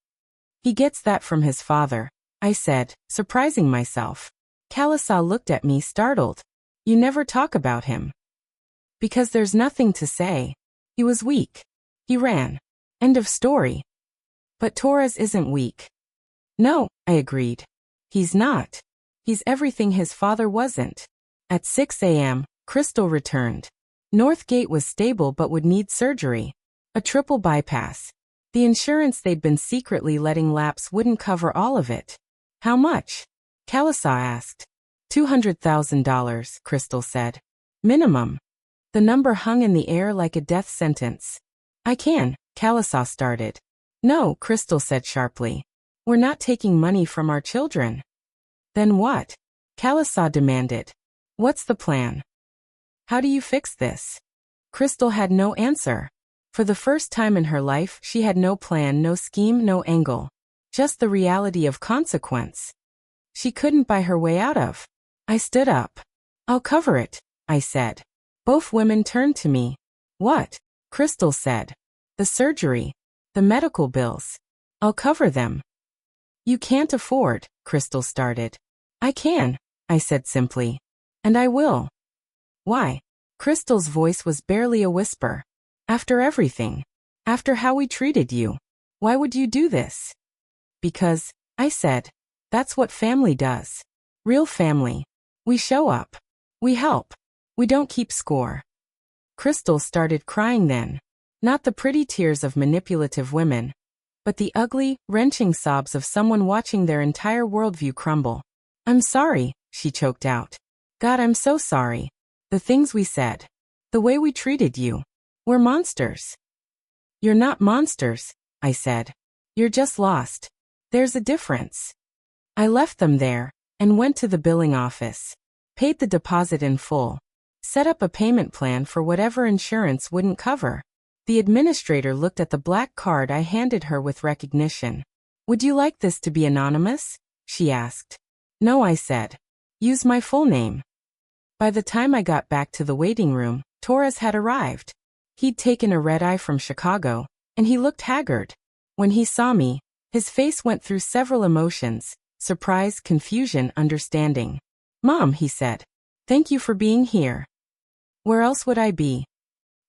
He gets that from his father, I said, surprising myself. Kalisa looked at me startled. You never talk about him. Because there's nothing to say. He was weak. He ran. End of story. But Torres isn't weak. No, I agreed. He's not. He's everything his father wasn't. At 6 a.m., Crystal returned. Northgate was stable but would need surgery. A triple bypass. The insurance they'd been secretly letting lapse wouldn't cover all of it. How much? Kalisa asked. $200,000, Crystal said. Minimum. The number hung in the air like a death sentence. I can, Kalisa started. No, Crystal said sharply. We're not taking money from our children. Then what? Kalisa demanded. What's the plan? How do you fix this? Crystal had no answer. For the first time in her life, she had no plan, no scheme, no angle. Just the reality of consequence. She couldn't buy her way out of. I stood up. I'll cover it, I said. Both women turned to me. What? Crystal said. The surgery. The medical bills. I'll cover them. You can't afford, Crystal started. I can, I said simply. And I will. Why? Crystal's voice was barely a whisper. After everything. After how we treated you. Why would you do this? Because, I said, that's what family does. Real family. We show up. We help. We don't keep score. Crystal started crying then. Not the pretty tears of manipulative women, but the ugly, wrenching sobs of someone watching their entire worldview crumble. I'm sorry, she choked out. God, I'm so sorry. The things we said. The way we treated you. We're monsters. You're not monsters, I said. You're just lost. There's a difference. I left them there, and went to the billing office. Paid the deposit in full. Set up a payment plan for whatever insurance wouldn't cover. The administrator looked at the black card I handed her with recognition. Would you like this to be anonymous? She asked. No, I said. Use my full name. By the time I got back to the waiting room, Torres had arrived. He'd taken a red-eye from Chicago, and he looked haggard. When he saw me, his face went through several emotions: surprise, confusion, understanding. Mom, he said. Thank you for being here. Where else would I be?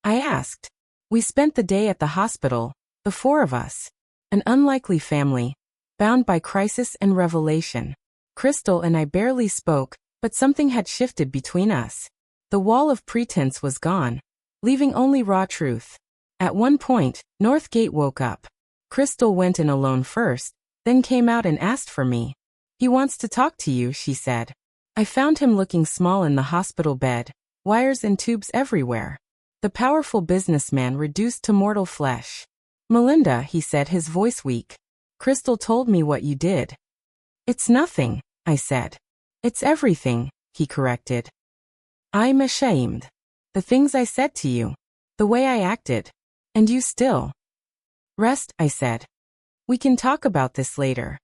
I asked. We spent the day at the hospital, the four of us. An unlikely family, bound by crisis and revelation. Crystal and I barely spoke, but something had shifted between us. The wall of pretense was gone, leaving only raw truth. At one point, Northgate woke up. Crystal went in alone first, then came out and asked for me. He wants to talk to you, she said. I found him looking small in the hospital bed, wires and tubes everywhere. The powerful businessman reduced to mortal flesh. Melinda, he said, his voice weak. Crystal told me what you did. It's nothing, I said. It's everything, he corrected. I'm ashamed. The things I said to you. The way I acted. And you still. Rest, I said. We can talk about this later.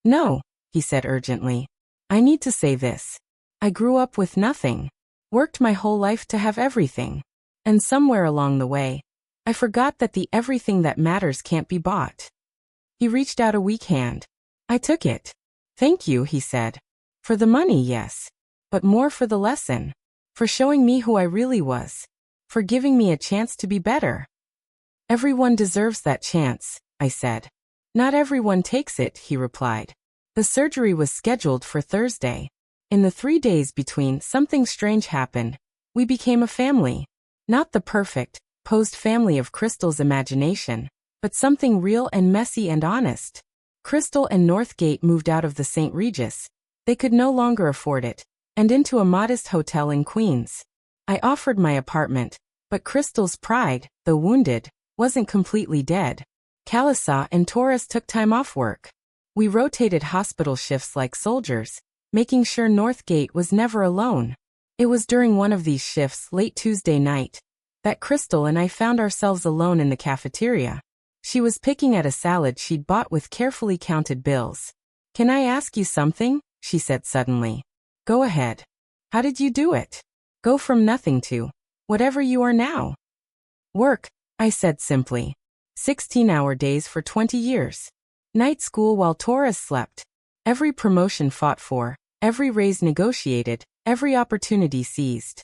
No, he said urgently. I need to say this. I grew up with nothing. Worked my whole life to have everything. And somewhere along the way, I forgot that the everything that matters can't be bought. He reached out a weak hand. I took it. Thank you, he said. For the money, yes. But more for the lesson. For showing me who I really was. For giving me a chance to be better. Everyone deserves that chance, I said. Not everyone takes it, he replied. The surgery was scheduled for Thursday. In the 3 days between, something strange happened. We became a family. Not the perfect, posed family of Crystal's imagination, but something real and messy and honest. Crystal and Northgate moved out of the St. Regis. They could no longer afford it, and into a modest hotel in Queens. I offered my apartment, but Crystal's pride, though wounded, wasn't completely dead. Calissa and Torres took time off work. We rotated hospital shifts like soldiers, making sure Northgate was never alone. It was during one of these shifts, late Tuesday night, that Crystal and I found ourselves alone in the cafeteria. She was picking at a salad she'd bought with carefully counted bills. Can I ask you something? She said suddenly. Go ahead. How did you do it? Go from nothing to whatever you are now. Work, I said simply. 16-hour days for 20 years. Night school while Torres slept. Every promotion fought for, every raise negotiated, every opportunity seized.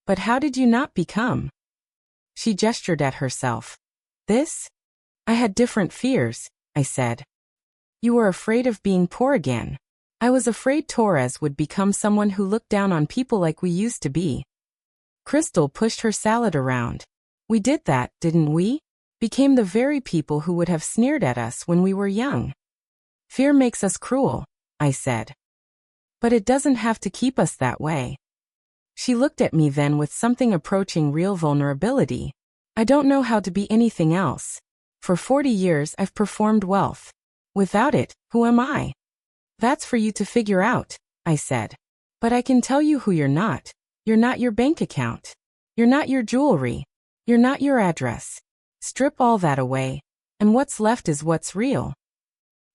But how did you not become? She gestured at herself. This? I had different fears, I said. You were afraid of being poor again. I was afraid Torres would become someone who looked down on people like we used to be. Crystal pushed her salad around. We did that, didn't we? Became the very people who would have sneered at us when we were young. Fear makes us cruel, I said. But it doesn't have to keep us that way. She looked at me then with something approaching real vulnerability. I don't know how to be anything else. For 40 years I've performed wealth. Without it, who am I? That's for you to figure out, I said. But I can tell you who you're not. You're not your bank account. You're not your jewelry. You're not your address. Strip all that away, and what's left is what's real.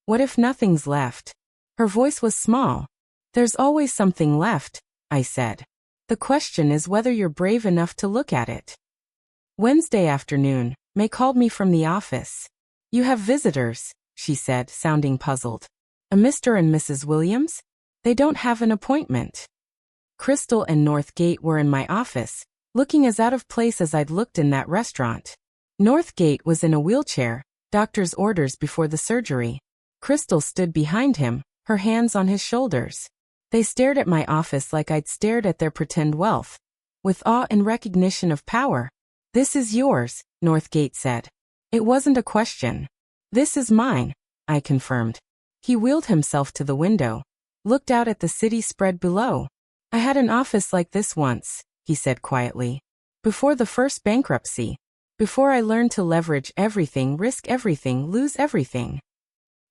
What if nothing's left? Her voice was small. There's always something left, I said. The question is whether you're brave enough to look at it. Wednesday afternoon, May called me from the office. You have visitors, she said, sounding puzzled. A Mr. and Mrs. Williams? They don't have an appointment. Crystal and Northgate were in my office, looking as out of place as I'd looked in that restaurant. Northgate was in a wheelchair, doctor's orders before the surgery. Crystal stood behind him, her hands on his shoulders. They stared at my office like I'd stared at their pretend wealth, with awe and recognition of power. This is yours, Northgate said. It wasn't a question. This is mine, I confirmed. He wheeled himself to the window, looked out at the city spread below. I had an office like this once, he said quietly. Before the first bankruptcy. Before I learned to leverage everything, risk everything, lose everything.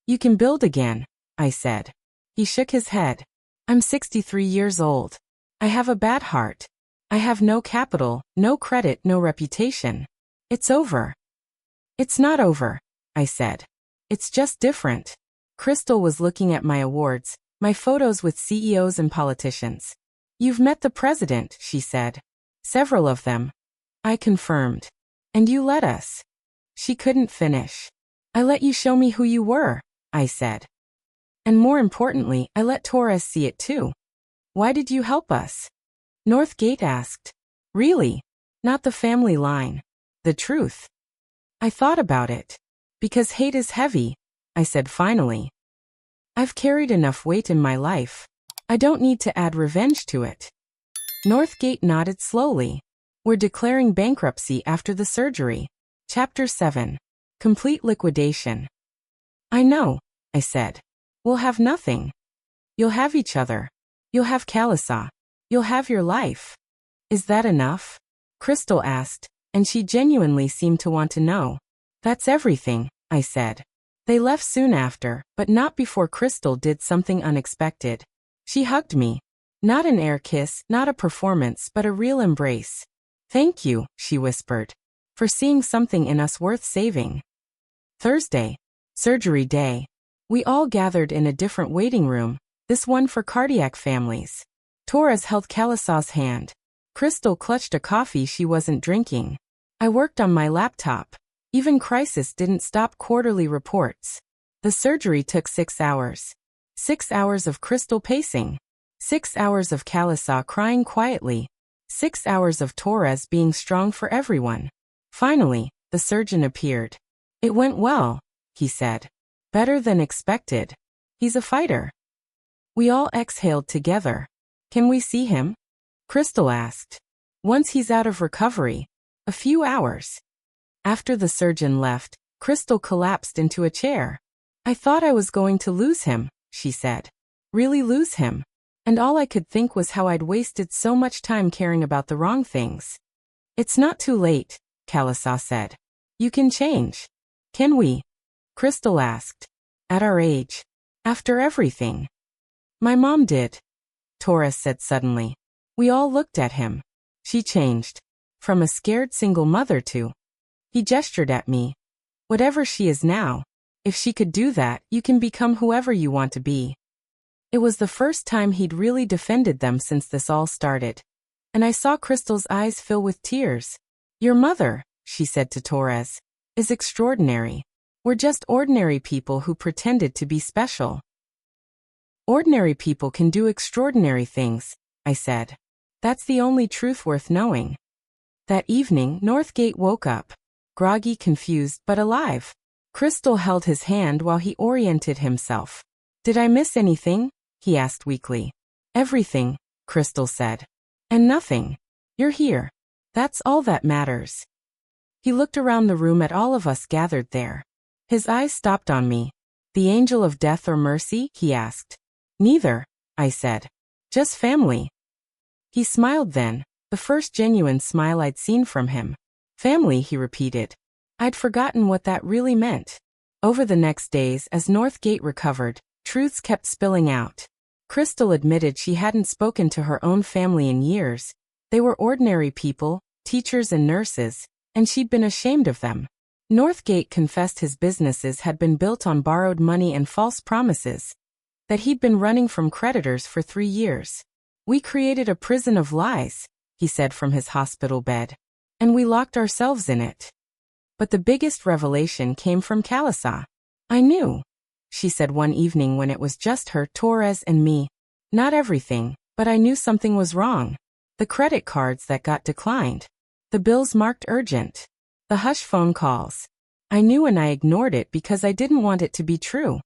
You can build again, I said. He shook his head. I'm 63 years old. I have a bad heart. I have no capital, no credit, no reputation. It's over. It's not over, I said. It's just different. Crystal was looking at my awards, my photos with CEOs and politicians. You've met the president, she said. Several of them. I confirmed. And you let us. She couldn't finish. I let you show me who you were, I said. And more importantly, I let Torres see it too. Why did you help us? Northgate asked. Really? Not the family line. The truth. I thought about it. Because hate is heavy, I said finally. I've carried enough weight in my life. I don't need to add revenge to it. Northgate nodded slowly. We're declaring bankruptcy after the surgery. Chapter 7. Complete liquidation. I know, I said. We'll have nothing. You'll have each other. You'll have Kalisa. You'll have your life. Is that enough? Crystal asked, and she genuinely seemed to want to know. That's everything, I said. They left soon after, but not before Crystal did something unexpected. She hugged me. Not an air kiss, not a performance, but a real embrace. Thank you, she whispered, for seeing something in us worth saving. Thursday. Surgery day. We all gathered in a different waiting room, this one for cardiac families. Torres held Kalisa's hand. Crystal clutched a coffee she wasn't drinking. I worked on my laptop. Even Crisis didn't stop quarterly reports. The surgery took 6 hours. 6 hours of Crystal pacing. 6 hours of Kalisa crying quietly. 6 hours of Torres being strong for everyone. Finally, the surgeon appeared. It went well, he said. Better than expected. He's a fighter. We all exhaled together. Can we see him? Crystal asked. Once he's out of recovery. A few hours. After the surgeon left, Crystal collapsed into a chair. I thought I was going to lose him, she said. Really lose him. And all I could think was how I'd wasted so much time caring about the wrong things. It's not too late, Kalisa said. You can change. Can we? Crystal asked. At our age. After everything. My mom did. Torres said suddenly. We all looked at him. She changed. From a scared single mother to. He gestured at me. Whatever she is now. If she could do that, you can become whoever you want to be. It was the first time he'd really defended them since this all started. And I saw Crystal's eyes fill with tears. Your mother, she said to Torres, is extraordinary. We're just ordinary people who pretended to be special. Ordinary people can do extraordinary things, I said. That's the only truth worth knowing. That evening, Northgate woke up. Groggy, confused, but alive. Crystal held his hand while he oriented himself. Did I miss anything? He asked weakly. Everything, Crystal said. And nothing. You're here. That's all that matters. He looked around the room at all of us gathered there. His eyes stopped on me. The angel of death or mercy? He asked. Neither, I said. Just family. He smiled then, the first genuine smile I'd seen from him. Family, he repeated. I'd forgotten what that really meant. Over the next days, as Northgate recovered, truths kept spilling out. Crystal admitted she hadn't spoken to her own family in years. They were ordinary people, teachers and nurses, and she'd been ashamed of them. Northgate confessed his businesses had been built on borrowed money and false promises. That he'd been running from creditors for 3 years. We created a prison of lies, he said from his hospital bed. And we locked ourselves in it. But the biggest revelation came from Kalisa. I knew, she said one evening when it was just her, Torres, and me. Not everything, but I knew something was wrong. The credit cards that got declined. The bills marked urgent. The hush phone calls. I knew and I ignored it because I didn't want it to be true.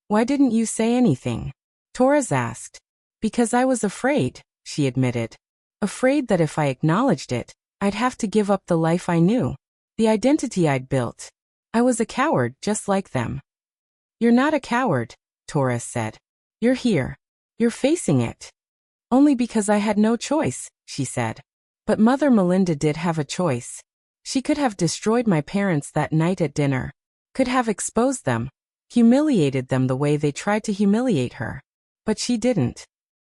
Why didn't you say anything? Torres asked. Because I was afraid, she admitted. Afraid that if I acknowledged it, I'd have to give up the life I knew. The identity I'd built. I was a coward just like them. You're not a coward, Torres said. You're here. You're facing it. Only because I had no choice, she said. But Mother Melinda did have a choice. She could have destroyed my parents that night at dinner. Could have exposed them. Humiliated them the way they tried to humiliate her. But she didn't.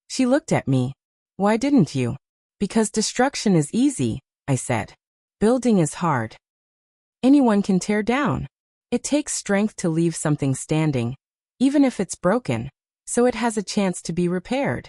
She looked at me. Why didn't you? Because destruction is easy, I said. Building is hard. Anyone can tear down. It takes strength to leave something standing, even if it's broken, so it has a chance to be repaired.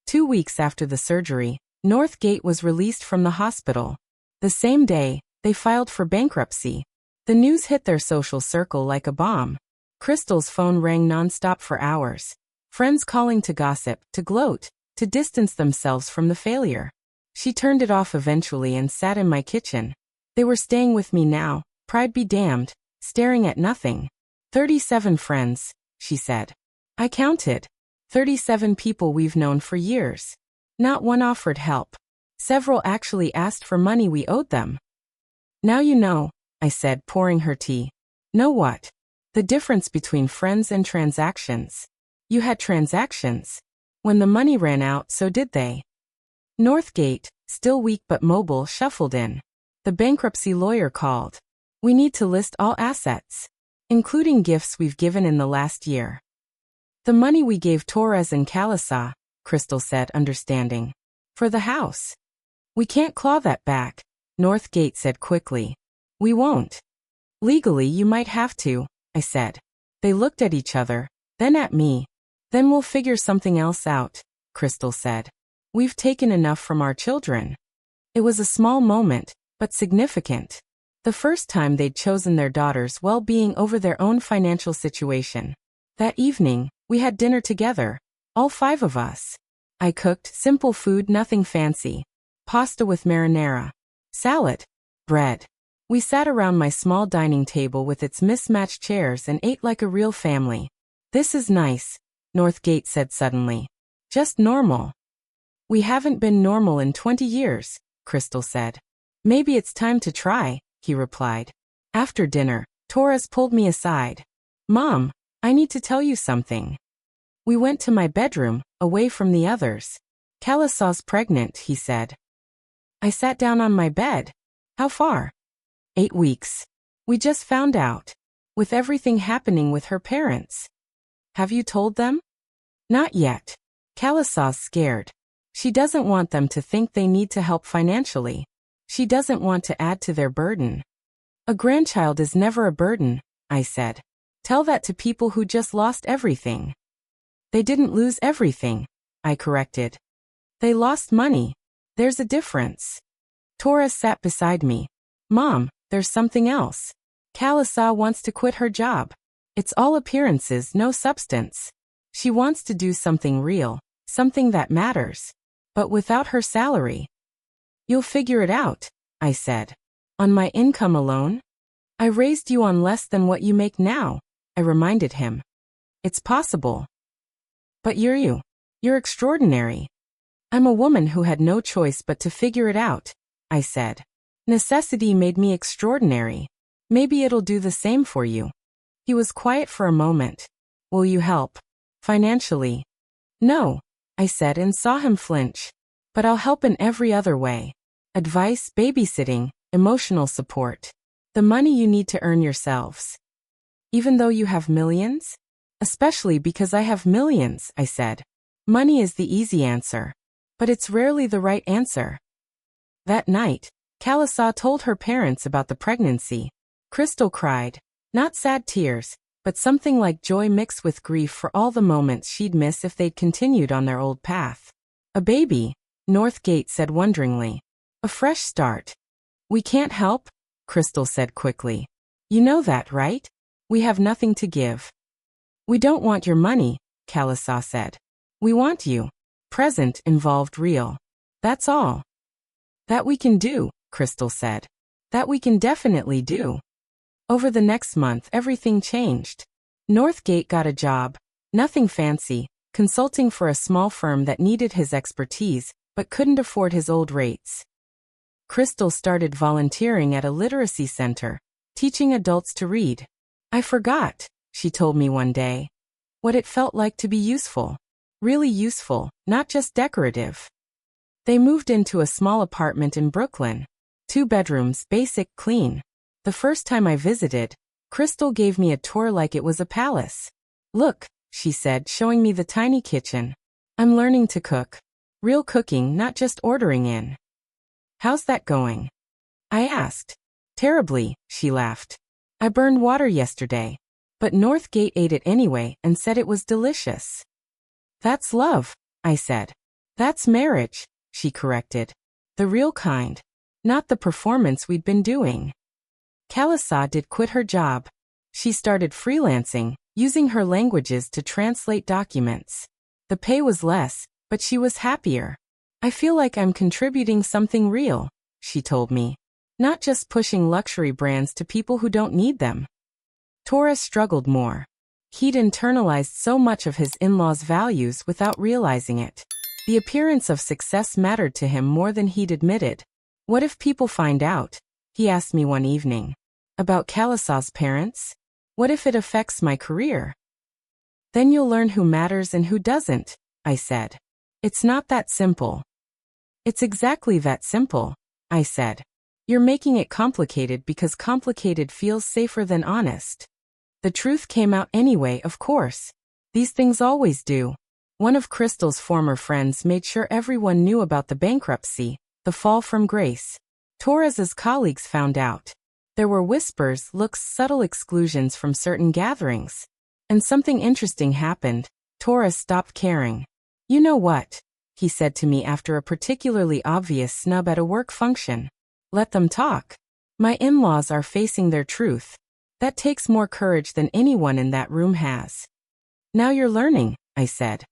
2 weeks after the surgery, Northgate was released from the hospital. The same day, they filed for bankruptcy. The news hit their social circle like a bomb. Crystal's phone rang nonstop for hours. Friends calling to gossip, to gloat, to distance themselves from the failure. She turned it off eventually and sat in my kitchen. They were staying with me now, pride be damned, staring at nothing. 37 friends, she said. I counted. 37 people we've known for years. Not one offered help. Several actually asked for money we owed them. Now you know, I said, pouring her tea. Know what? The difference between friends and transactions. You had transactions. When the money ran out, so did they. Northgate, still weak but mobile, shuffled in. The bankruptcy lawyer called. We need to list all assets, including gifts we've given in the last year. The money we gave Torres and Calasa, Crystal said, understanding. For the house. We can't claw that back, Northgate said quickly. We won't. Legally you might have to, I said. They looked at each other, then at me. Then we'll figure something else out, Crystal said. We've taken enough from our children. It was a small moment, but significant. The first time they'd chosen their daughter's well-being over their own financial situation. That evening, we had dinner together, all 5 of us. I cooked simple food, nothing fancy. Pasta with marinara. Salad. Bread. We sat around my small dining table with its mismatched chairs and ate like a real family. This is nice, Northgate said suddenly. Just normal. We haven't been normal in 20 years, Crystal said. Maybe it's time to try, he replied. After dinner, Torres pulled me aside. Mom, I need to tell you something. We went to my bedroom, away from the others. Calisa's pregnant, he said. I sat down on my bed. How far? 8 weeks. We just found out. With everything happening with her parents. Have you told them? Not yet. Calisa's scared. She doesn't want them to think they need to help financially. She doesn't want to add to their burden. A grandchild is never a burden, I said. Tell that to people who just lost everything. They didn't lose everything, I corrected. They lost money. There's a difference. Torres sat beside me. Mom, there's something else. Calisa wants to quit her job. It's all appearances, no substance. She wants to do something real, something that matters. But without her salary. You'll figure it out, I said. On my income alone? I raised you on less than what you make now, I reminded him. It's possible. But you're extraordinary. I'm a woman who had no choice but to figure it out, I said. Necessity made me extraordinary. Maybe it'll do the same for you. He was quiet for a moment. Will you help? Financially? No, I said and saw him flinch. But I'll help in every other way. Advice, babysitting, emotional support. The money you need to earn yourselves. Even though you have millions? Especially because I have millions, I said. Money is the easy answer. But it's rarely the right answer. That night, Calisa told her parents about the pregnancy. Crystal cried. Not sad tears, but something like joy mixed with grief for all the moments she'd miss if they'd continued on their old path. A baby, Northgate said wonderingly. A fresh start. We can't help, Crystal said quickly. You know that, right? We have nothing to give. We don't want your money, Calisa said. We want you. Present involved real. That's all. That we can do, Crystal said. That we can definitely do. Over the next month everything changed. Northgate got a job, nothing fancy, consulting for a small firm that needed his expertise, but couldn't afford his old rates. Crystal started volunteering at a literacy center, teaching adults to read. I forgot, she told me one day, what it felt like to be useful. Really useful, not just decorative. They moved into a small apartment in Brooklyn. 2 bedrooms, basic, clean. The first time I visited, Crystal gave me a tour like it was a palace. Look, she said, showing me the tiny kitchen. I'm learning to cook. Real cooking, not just ordering in. How's that going? I asked. Terribly, she laughed. I burned water yesterday. But Northgate ate it anyway and said it was delicious. That's love, I said. That's marriage, she corrected. The real kind. Not the performance we'd been doing. Kalisa did quit her job. She started freelancing, using her languages to translate documents. The pay was less, but she was happier. I feel like I'm contributing something real, she told me. Not just pushing luxury brands to people who don't need them. Torres struggled more. He'd internalized so much of his in-laws' values without realizing it. The appearance of success mattered to him more than he'd admitted. What if people find out? He asked me one evening. About Kalisa's parents? What if it affects my career? Then you'll learn who matters and who doesn't, I said. It's not that simple. It's exactly that simple, I said. You're making it complicated because complicated feels safer than honest. The truth came out anyway, of course. These things always do. One of Crystal's former friends made sure everyone knew about the bankruptcy, the fall from grace. Torres's colleagues found out. There were whispers, looks, subtle exclusions from certain gatherings. And something interesting happened. Torres stopped caring. You know what? He said to me after a particularly obvious snub at a work function. Let them talk. My in-laws are facing their truth. That takes more courage than anyone in that room has. Now you're learning, I said.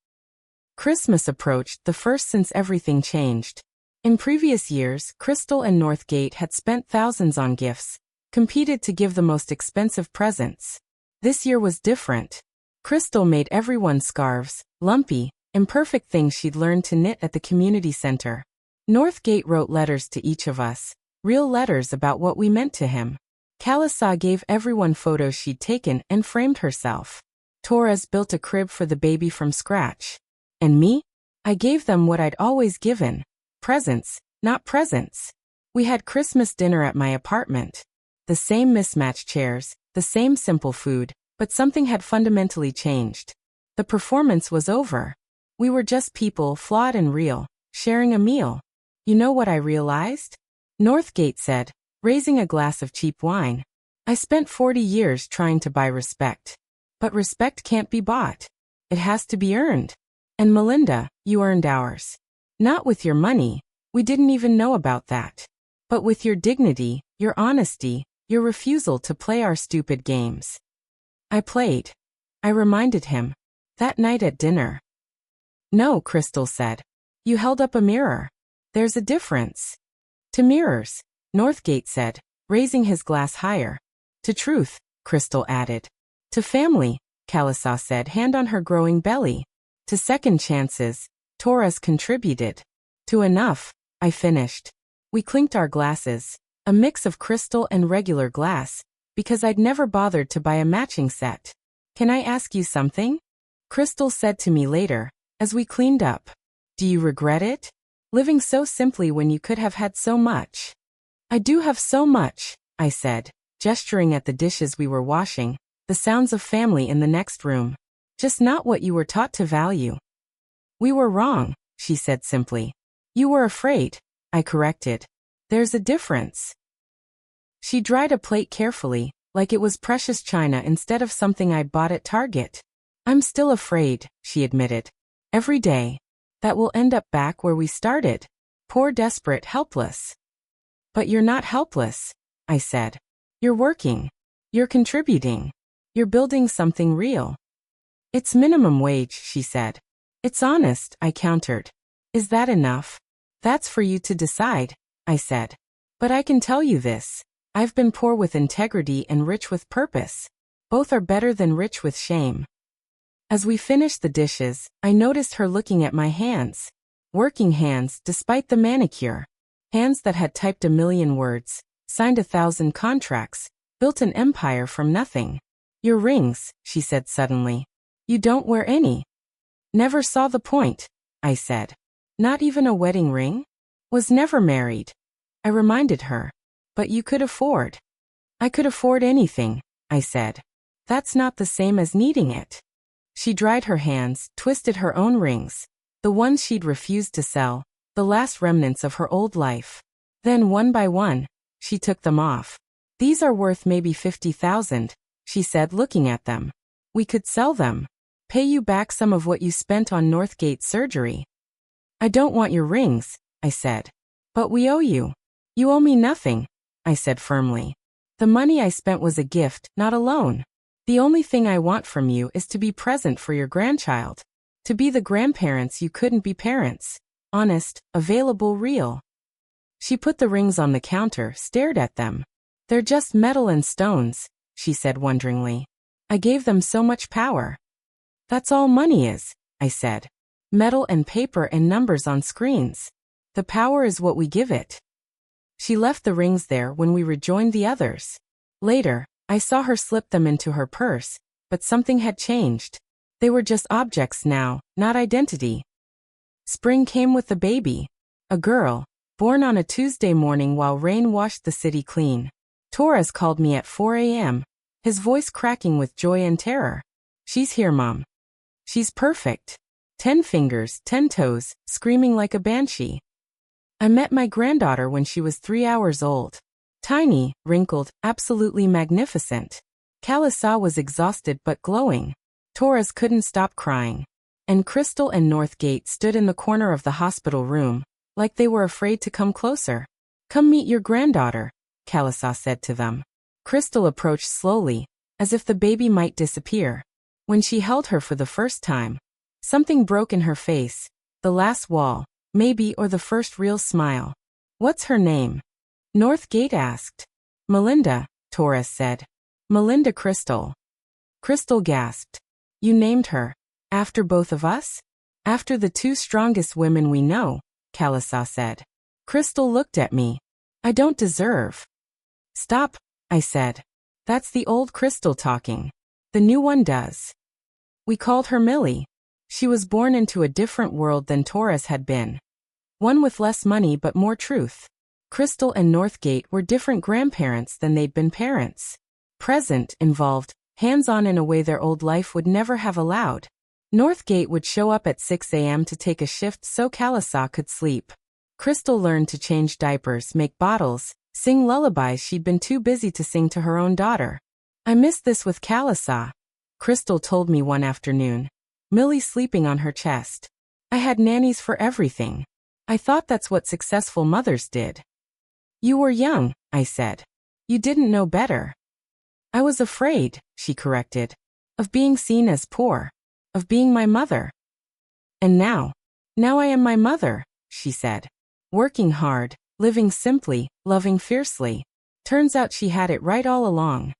Christmas approached, the first since everything changed. In previous years, Crystal and Northgate had spent thousands on gifts, competed to give the most expensive presents. This year was different. Crystal made everyone scarves, lumpy, imperfect things she'd learned to knit at the community center. Northgate wrote letters to each of us, real letters about what we meant to him. Kalisa gave everyone photos she'd taken and framed herself. Torres built a crib for the baby from scratch. And me? I gave them what I'd always given. Presents, not presents. We had Christmas dinner at my apartment. The same mismatched chairs, the same simple food, but something had fundamentally changed. The performance was over. We were just people, flawed and real, sharing a meal. You know what I realized? Northgate said, raising a glass of cheap wine. I spent 40 years trying to buy respect. But respect can't be bought. It has to be earned. And Melinda, you earned ours. Not with your money. We didn't even know about that. But with your dignity, your honesty, your refusal to play our stupid games. I played. I reminded him. That night at dinner. No, Crystal said. You held up a mirror. There's a difference. To mirrors, Northgate said, raising his glass higher. To truth, Crystal added. To family, Kalisa said, hand on her growing belly. To second chances, Torres contributed. To enough, I finished. We clinked our glasses, a mix of crystal and regular glass, because I'd never bothered to buy a matching set. Can I ask you something? Crystal said to me later, as we cleaned up. Do you regret it? Living so simply when you could have had so much. I do have so much, I said, gesturing at the dishes we were washing, the sounds of family in the next room. Just not what you were taught to value. We were wrong, she said simply. You were afraid, I corrected. There's a difference. She dried a plate carefully, like it was precious china instead of something I'd bought at Target. I'm still afraid, she admitted. Every day. That we'll end up back where we started. Poor, desperate, helpless. But you're not helpless, I said. You're working. You're contributing. You're building something real. It's minimum wage, she said. It's honest, I countered. Is that enough? That's for you to decide, I said. But I can tell you this. I've been poor with integrity and rich with purpose. Both are better than rich with shame. As we finished the dishes, I noticed her looking at my hands. Working hands, despite the manicure. Hands that had typed 1,000,000 words, signed 1,000 contracts, built an empire from nothing. Your rings, she said suddenly. You don't wear any. Never saw the point, I said. Not even a wedding ring? Was never married. I reminded her. But you could afford. I could afford anything, I said. That's not the same as needing it. She dried her hands, twisted her own rings, the ones she'd refused to sell, the last remnants of her old life. Then one by one, she took them off. These are worth maybe 50,000, she said, looking at them. We could sell them. Pay you back some of what you spent on Northgate surgery. I don't want your rings, I said. But we owe you. You owe me nothing, I said firmly. The money I spent was a gift, not a loan. The only thing I want from you is to be present for your grandchild. To be the grandparents you couldn't be parents. Honest, available, real. She put the rings on the counter, stared at them. They're just metal and stones, she said wonderingly. I gave them so much power. That's all money is, I said. Metal and paper and numbers on screens. The power is what we give it. She left the rings there when we rejoined the others. Later, I saw her slip them into her purse, but something had changed. They were just objects now, not identity. Spring came with the baby. A girl, born on a Tuesday morning while rain washed the city clean. Torres called me at 4 a.m., his voice cracking with joy and terror. She's here, Mom. She's perfect. 10 fingers, 10 toes, screaming like a banshee. I met my granddaughter when she was 3 hours old. Tiny, wrinkled, absolutely magnificent. Kalisa was exhausted but glowing. Torres couldn't stop crying. And Crystal and Northgate stood in the corner of the hospital room, like they were afraid to come closer. Come meet your granddaughter, Kalisa said to them. Crystal approached slowly, as if the baby might disappear. When she held her for the first time, something broke in her face, the last wall, maybe, or the first real smile. What's her name? Northgate asked. Melinda, Torres said. Melinda Crystal. Crystal gasped. You named her. After both of us? After the two strongest women we know, Kalisa said. Crystal looked at me. I don't deserve. Stop, I said. That's the old Crystal talking. The new one does. We called her Millie. She was born into a different world than Torres had been. One with less money but more truth. Crystal and Northgate were different grandparents than they'd been parents. Present, involved, hands-on in a way their old life would never have allowed. Northgate would show up at 6 a.m. to take a shift so Kalisa could sleep. Crystal learned to change diapers, make bottles, sing lullabies she'd been too busy to sing to her own daughter. I missed this with Kalisa, Crystal told me one afternoon. Millie sleeping on her chest. I had nannies for everything. I thought that's what successful mothers did. You were young, I said. You didn't know better. I was afraid, she corrected, of being seen as poor, of being my mother. And now I am my mother, she said. Working hard, living simply, loving fiercely. Turns out she had it right all along.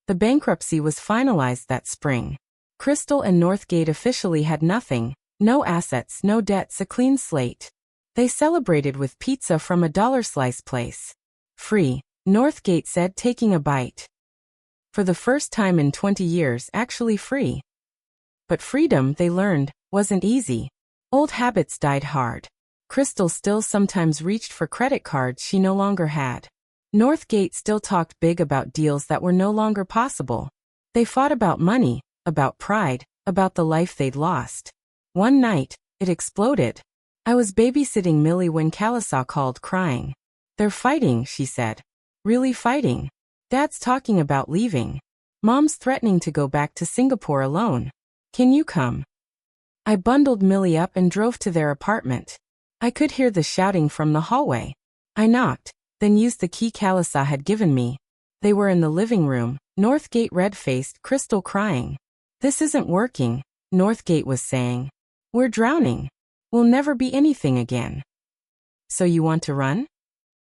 The bankruptcy was finalized that spring. Crystal and Northgate officially had nothing, no assets, no debts, a clean slate. They celebrated with pizza from a dollar slice place. Free, Northgate said, taking a bite. For the first time in 20 years, actually free. But freedom, they learned, wasn't easy. Old habits died hard. Crystal still sometimes reached for credit cards she no longer had. Northgate still talked big about deals that were no longer possible. They fought about money, about pride, about the life they'd lost. One night, it exploded. I was babysitting Millie when Kalisa called crying. They're fighting, she said. Really fighting. Dad's talking about leaving. Mom's threatening to go back to Singapore alone. Can you come? I bundled Millie up and drove to their apartment. I could hear the shouting from the hallway. I knocked, then used the key Kalisa had given me. They were in the living room, Northgate red-faced, Crystal crying. This isn't working, Northgate was saying. We're drowning. We'll never be anything again. So you want to run?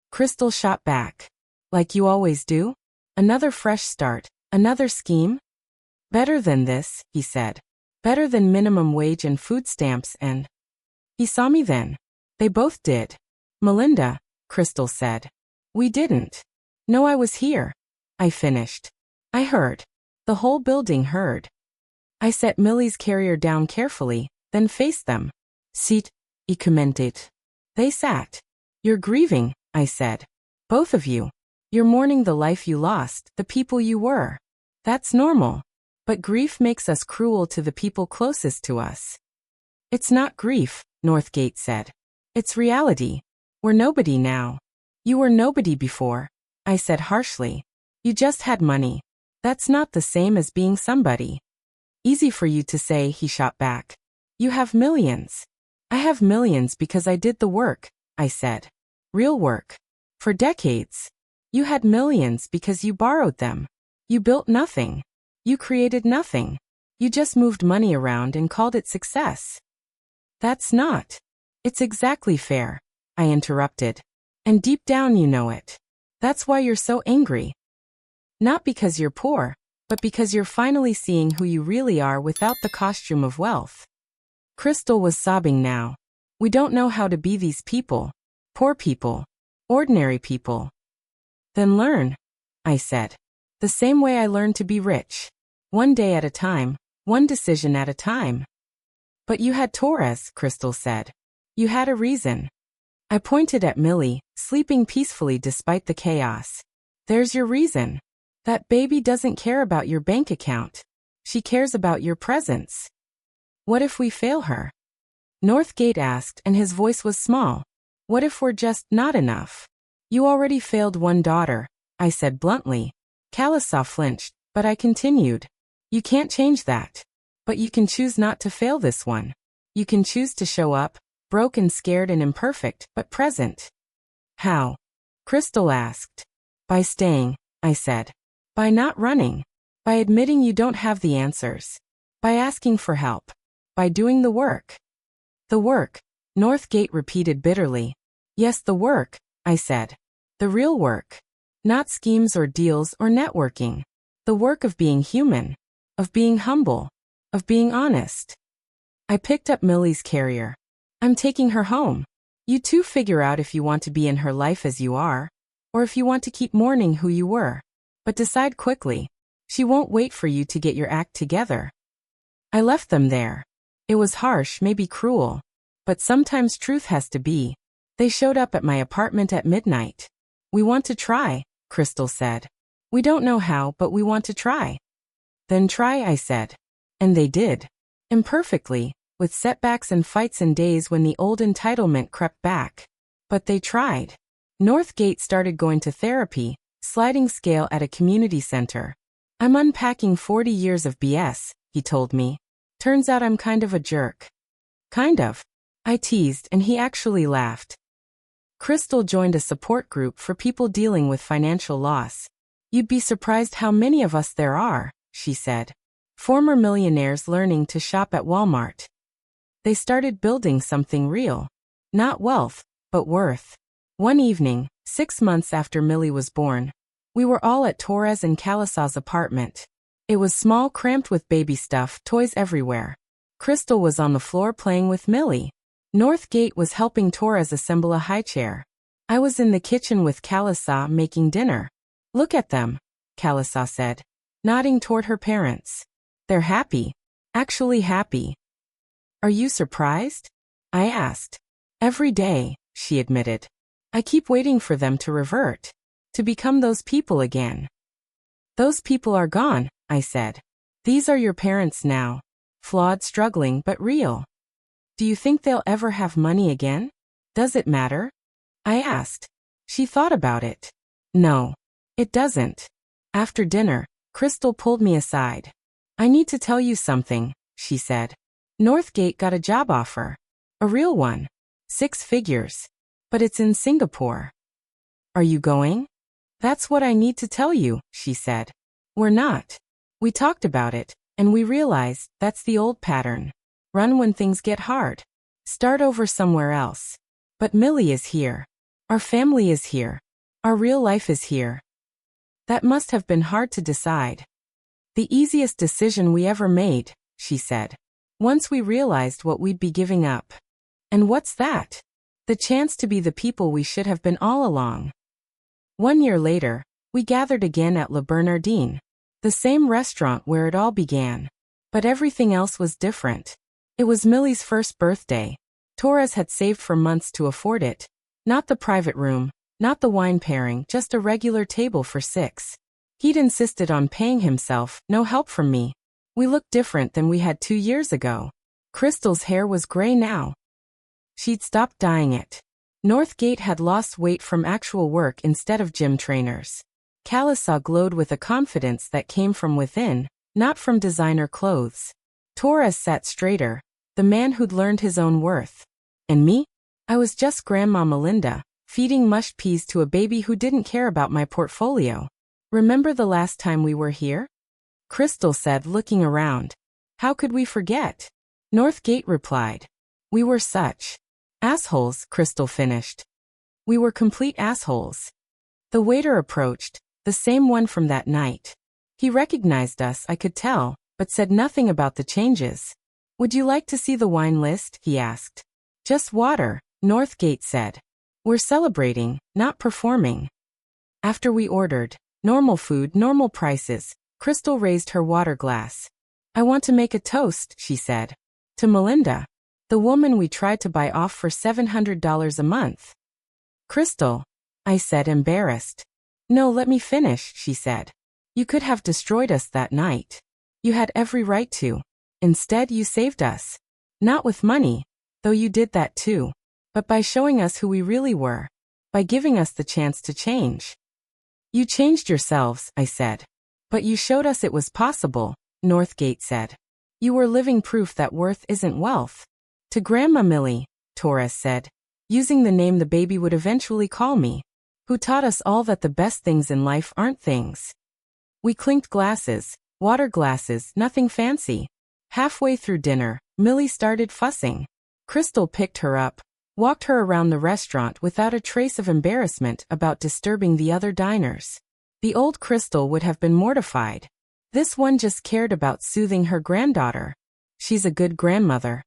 Crystal shot back. Like you always do? Another fresh start, another scheme? Better than this, he said. Better than minimum wage and food stamps and... He saw me then. They both did. Melinda, Crystal said. We didn't. No, I was here. I finished. I heard. The whole building heard. I set Millie's carrier down carefully, then faced them. Sit, he commented. They sat. You're grieving, I said. Both of you. You're mourning the life you lost, the people you were. That's normal. But grief makes us cruel to the people closest to us. It's not grief, Northgate said. It's reality. We're nobody now. You were nobody before. I said harshly. You just had money. That's not the same as being somebody. Easy for you to say, he shot back. You have millions. I have millions because I did the work, I said. Real work. For decades. You had millions because you borrowed them. You built nothing. You created nothing. You just moved money around and called it success. That's not. It's exactly fair, I interrupted. And deep down you know it. That's why you're so angry. Not because you're poor, but because you're finally seeing who you really are without the costume of wealth. Crystal was sobbing now. We don't know how to be these people. Poor people. Ordinary people. Then learn, I said. The same way I learned to be rich. One day at a time, one decision at a time. But you had Torres, Crystal said. You had a reason. I pointed at Millie, sleeping peacefully despite the chaos. There's your reason. That baby doesn't care about your bank account. She cares about your presence. What if we fail her? Northgate asked, and his voice was small. What if we're just not enough? You already failed one daughter, I said bluntly. Kalasaw flinched, but I continued. You can't change that. But you can choose not to fail this one. You can choose to show up, broken, scared, and imperfect, but present. How? Crystal asked. By staying, I said. By not running. By admitting you don't have the answers. By asking for help. By doing the work. The work, Northgate repeated bitterly. Yes, the work, I said. The real work. Not schemes or deals or networking. The work of being human. Of being humble. Of being honest. I picked up Millie's carrier. I'm taking her home. You two figure out if you want to be in her life as you are, or if you want to keep mourning who you were. But decide quickly. She won't wait for you to get your act together. I left them there. It was harsh, maybe cruel. But sometimes truth has to be. They showed up at my apartment at midnight. We want to try, Crystal said. We don't know how, but we want to try. Then try, I said. And they did. Imperfectly, with setbacks and fights and days when the old entitlement crept back. But they tried. Northgate started going to therapy, sliding scale at a community center. I'm unpacking 40 years of BS, he told me. Turns out I'm kind of a jerk. Kind of. I teased, and he actually laughed. Crystal joined a support group for people dealing with financial loss. You'd be surprised how many of us there are, she said. Former millionaires learning to shop at Walmart. They started building something real. Not wealth, but worth. One evening, 6 months after Millie was born, we were all at Torres and Kalasaw's apartment. It was small, cramped with baby stuff, toys everywhere. Crystal was on the floor playing with Millie. Northgate was helping Torres assemble a high chair. I was in the kitchen with Kalasaw making dinner. Look at them, Kalasaw said, nodding toward her parents. They're happy. Actually happy. Are you surprised? I asked. Every day, she admitted. I keep waiting for them to revert. To become those people again. Those people are gone, I said. These are your parents now. Flawed, struggling, but real. Do you think they'll ever have money again? Does it matter? I asked. She thought about it. No. It doesn't. After dinner, Crystal pulled me aside. I need to tell you something, she said. Northgate got a job offer. A real one. 6 figures. But it's in Singapore. Are you going? That's what I need to tell you, she said. We're not. We talked about it, and we realized that's the old pattern. Run when things get hard. Start over somewhere else. But Millie is here. Our family is here. Our real life is here. That must have been hard to decide. The easiest decision we ever made, she said. Once we realized what we'd be giving up. And what's that? The chance to be the people we should have been all along. 1 year later, we gathered again at Le Bernardin. The same restaurant where it all began. But everything else was different. It was Millie's first birthday. Torres had saved for months to afford it. Not the private room, not the wine pairing, just a regular table for 6. He'd insisted on paying himself, no help from me. We looked different than we had 2 years ago. Crystal's hair was gray now. She'd stopped dyeing it. Northgate had lost weight from actual work instead of gym trainers. Kalisa glowed with a confidence that came from within, not from designer clothes. Torres sat straighter, the man who'd learned his own worth. And me? I was just Grandma Melinda, feeding mushed peas to a baby who didn't care about my portfolio. Remember the last time we were here? Crystal said, looking around. How could we forget? Northgate replied. We were such assholes, Crystal finished. We were complete assholes. The waiter approached, the same one from that night. He recognized us, I could tell, but said nothing about the changes. Would you like to see the wine list? He asked. Just water, Northgate said. We're celebrating, not performing. After we ordered, normal food, normal prices, Crystal raised her water glass. I want to make a toast, she said. To Melinda, the woman we tried to buy off for $700 a month. Crystal, I said, embarrassed. No, let me finish, she said. You could have destroyed us that night. You had every right to. Instead, you saved us. Not with money, though you did that too, but by showing us who we really were, by giving us the chance to change. You changed yourselves, I said. But you showed us it was possible, Northgate said. You were living proof that worth isn't wealth. To Grandma Millie, Torres said, using the name the baby would eventually call me, who taught us all that the best things in life aren't things. We clinked glasses, water glasses, nothing fancy. Halfway through dinner, Millie started fussing. Crystal picked her up, walked her around the restaurant without a trace of embarrassment about disturbing the other diners. The old Crystal would have been mortified. This one just cared about soothing her granddaughter. She's a good grandmother.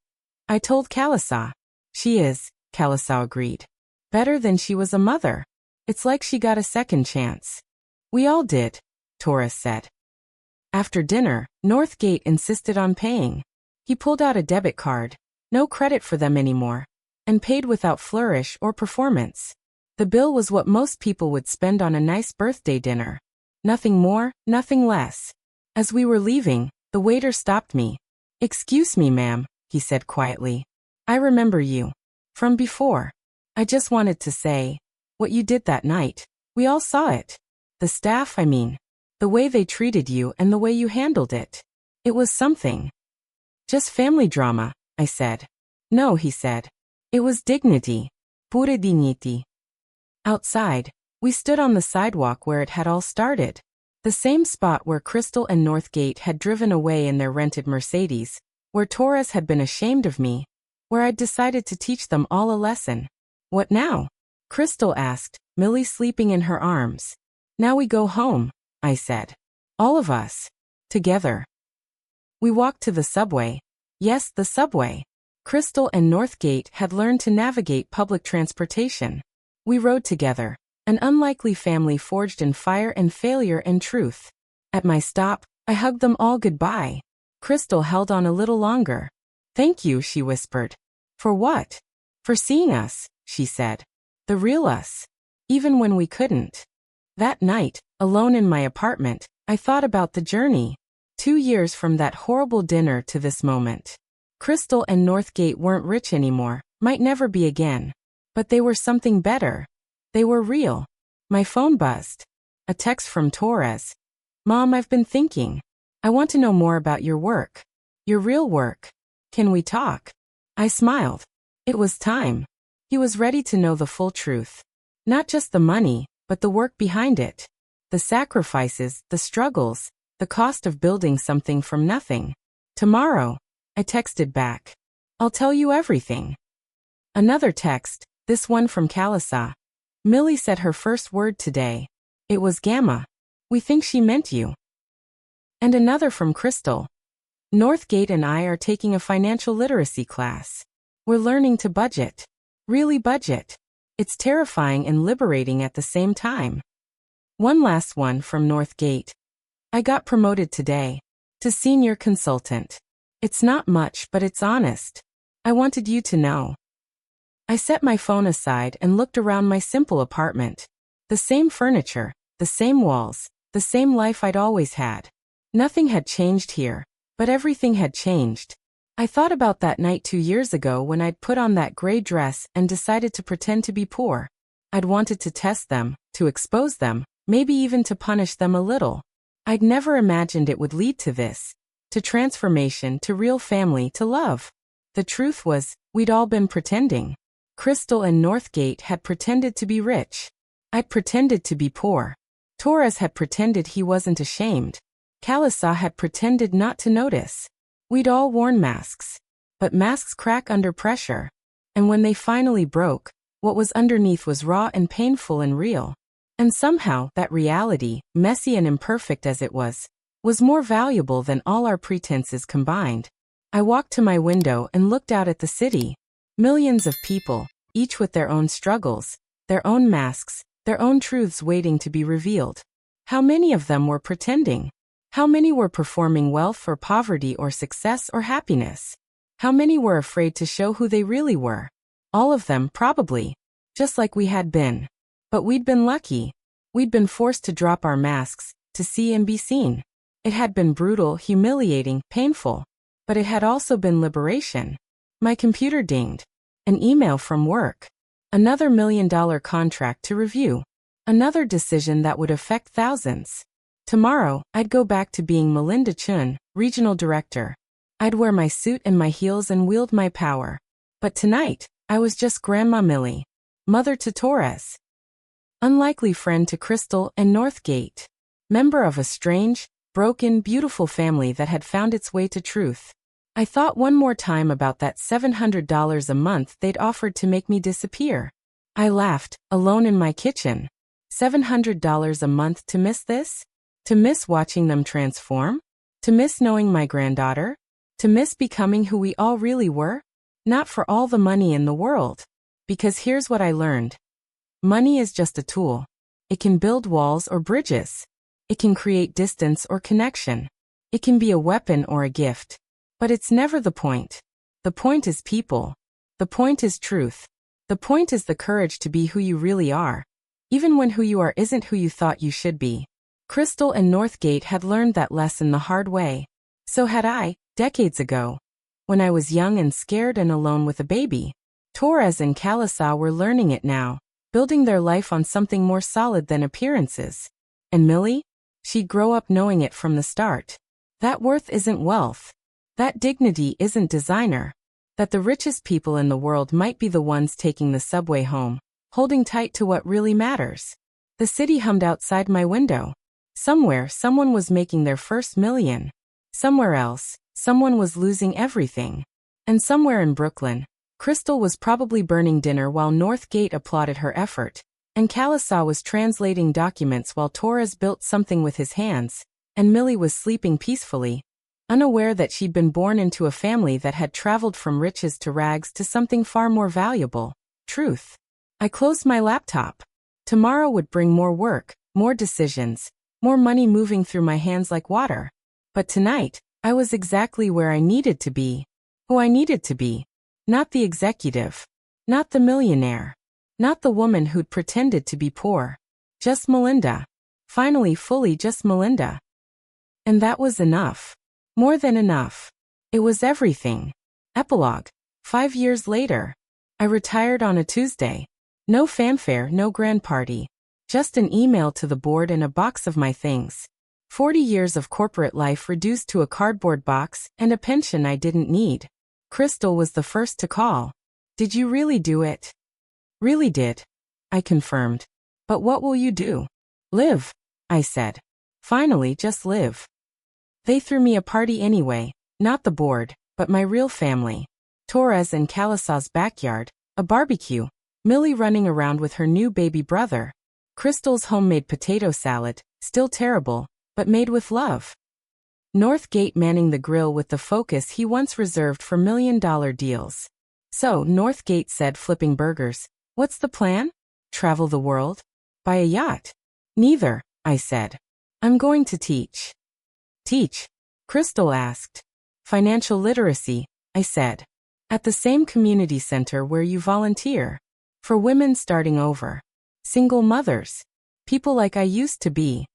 I told Kalisa. She is, Kalisa agreed. Better than she was a mother. It's like she got a second chance. We all did, Torres said. After dinner, Northgate insisted on paying. He pulled out a debit card, no credit for them anymore, and paid without flourish or performance. The bill was what most people would spend on a nice birthday dinner. Nothing more, nothing less. As we were leaving, the waiter stopped me. Excuse me, ma'am, he said quietly. I remember you. From before. I just wanted to say, what you did that night, we all saw it. The staff, I mean. The way they treated you and the way you handled it. It was something. Just family drama, I said. No, he said. It was dignity. Pure dignity. Outside, we stood on the sidewalk where it had all started. The same spot where Crystal and Northgate had driven away in their rented Mercedes, where Torres had been ashamed of me, where I'd decided to teach them all a lesson. What now? Crystal asked, Millie sleeping in her arms. Now we go home, I said. All of us. Together. We walked to the subway. Yes, the subway. Crystal and Northgate had learned to navigate public transportation. We rode together, an unlikely family forged in fire and failure and truth. At my stop, I hugged them all goodbye. Crystal held on a little longer. Thank you, she whispered. For what? For seeing us, she said. The real us. Even when we couldn't. That night, alone in my apartment, I thought about the journey. 2 years from that horrible dinner to this moment. Crystal and Northgate weren't rich anymore, might never be again. But they were something better. They were real. My phone buzzed. A text from Torres. Mom, I've been thinking. I want to know more about your work. Your real work. Can we talk? I smiled. It was time. He was ready to know the full truth. Not just the money, but the work behind it. The sacrifices, the struggles, the cost of building something from nothing. Tomorrow, I texted back. I'll tell you everything. Another text, this one from Kalisa. Millie said her first word today. It was Gamma. We think she meant you. And another from Crystal. Northgate and I are taking a financial literacy class. We're learning to budget. Really budget. It's terrifying and liberating at the same time. One last one from Northgate. I got promoted today. To senior consultant. It's not much, but it's honest. I wanted you to know. I set my phone aside and looked around my simple apartment. The same furniture, the same walls, the same life I'd always had. Nothing had changed here, but everything had changed. I thought about that night 2 years ago when I'd put on that gray dress and decided to pretend to be poor. I'd wanted to test them, to expose them, maybe even to punish them a little. I'd never imagined it would lead to this, to transformation, to real family, to love. The truth was, we'd all been pretending. Crystal and Northgate had pretended to be rich. I'd pretended to be poor. Torres had pretended he wasn't ashamed. Kalisa had pretended not to notice. We'd all worn masks. But masks crack under pressure. And when they finally broke, what was underneath was raw and painful and real. And somehow, that reality, messy and imperfect as it was more valuable than all our pretenses combined. I walked to my window and looked out at the city. Millions of people, each with their own struggles, their own masks, their own truths waiting to be revealed. How many of them were pretending? How many were performing wealth or poverty or success or happiness? How many were afraid to show who they really were? All of them, probably. Just like we had been. But we'd been lucky. We'd been forced to drop our masks, to see and be seen. It had been brutal, humiliating, painful. But it had also been liberation. My computer dinged. An email from work. Another $1 million contract to review. Another decision that would affect thousands. Tomorrow, I'd go back to being Melinda Chun, regional director. I'd wear my suit and my heels and wield my power. But tonight, I was just Grandma Millie. Mother to Torres. Unlikely friend to Crystal and Northgate. Member of a strange, broken, beautiful family that had found its way to truth. I thought one more time about that $700 a month they'd offered to make me disappear. I laughed, alone in my kitchen. $700 a month to miss this? To miss watching them transform? To miss knowing my granddaughter? To miss becoming who we all really were? Not for all the money in the world. Because here's what I learned. Money is just a tool. It can build walls or bridges. It can create distance or connection. It can be a weapon or a gift. But it's never the point. The point is people. The point is truth. The point is the courage to be who you really are. Even when who you are isn't who you thought you should be. Crystal and Northgate had learned that lesson the hard way. So had I, decades ago. When I was young and scared and alone with a baby. Torres and Kalisa were learning it now, building their life on something more solid than appearances. And Millie? She'd grow up knowing it from the start. That worth isn't wealth. That dignity isn't designer. That the richest people in the world might be the ones taking the subway home, holding tight to what really matters. The city hummed outside my window. Somewhere, someone was making their first million. Somewhere else, someone was losing everything. And somewhere in Brooklyn, Crystal was probably burning dinner while Northgate applauded her effort, and Kalisa was translating documents while Torres built something with his hands, and Millie was sleeping peacefully, unaware that she'd been born into a family that had traveled from riches to rags to something far more valuable, truth. I closed my laptop. Tomorrow would bring more work, more decisions, more money moving through my hands like water. But tonight, I was exactly where I needed to be. Who I needed to be. Not the executive. Not the millionaire. Not the woman who'd pretended to be poor. Just Melinda. Finally, fully just Melinda. And that was enough. More than enough. It was everything. Epilogue. 5 years later. I retired on a Tuesday. No fanfare, no grand party. Just an email to the board and a box of my things. 40 years of corporate life reduced to a cardboard box and a pension I didn't need. Crystal was the first to call. Did you really do it? Really did. I confirmed. But what will you do? Live, I said. Finally, just live. They threw me a party anyway, not the board, but my real family. Torres and Kalisa's backyard, a barbecue, Millie running around with her new baby brother. Crystal's homemade potato salad, still terrible, but made with love. Northgate manning the grill with the focus he once reserved for $1 million deals. So, Northgate said, flipping burgers, what's the plan? Travel the world? Buy a yacht? Neither, I said. I'm going to teach. Teach? Crystal asked. Financial literacy, I said. At the same community center where you volunteer. For women starting over. Single mothers. People like I used to be.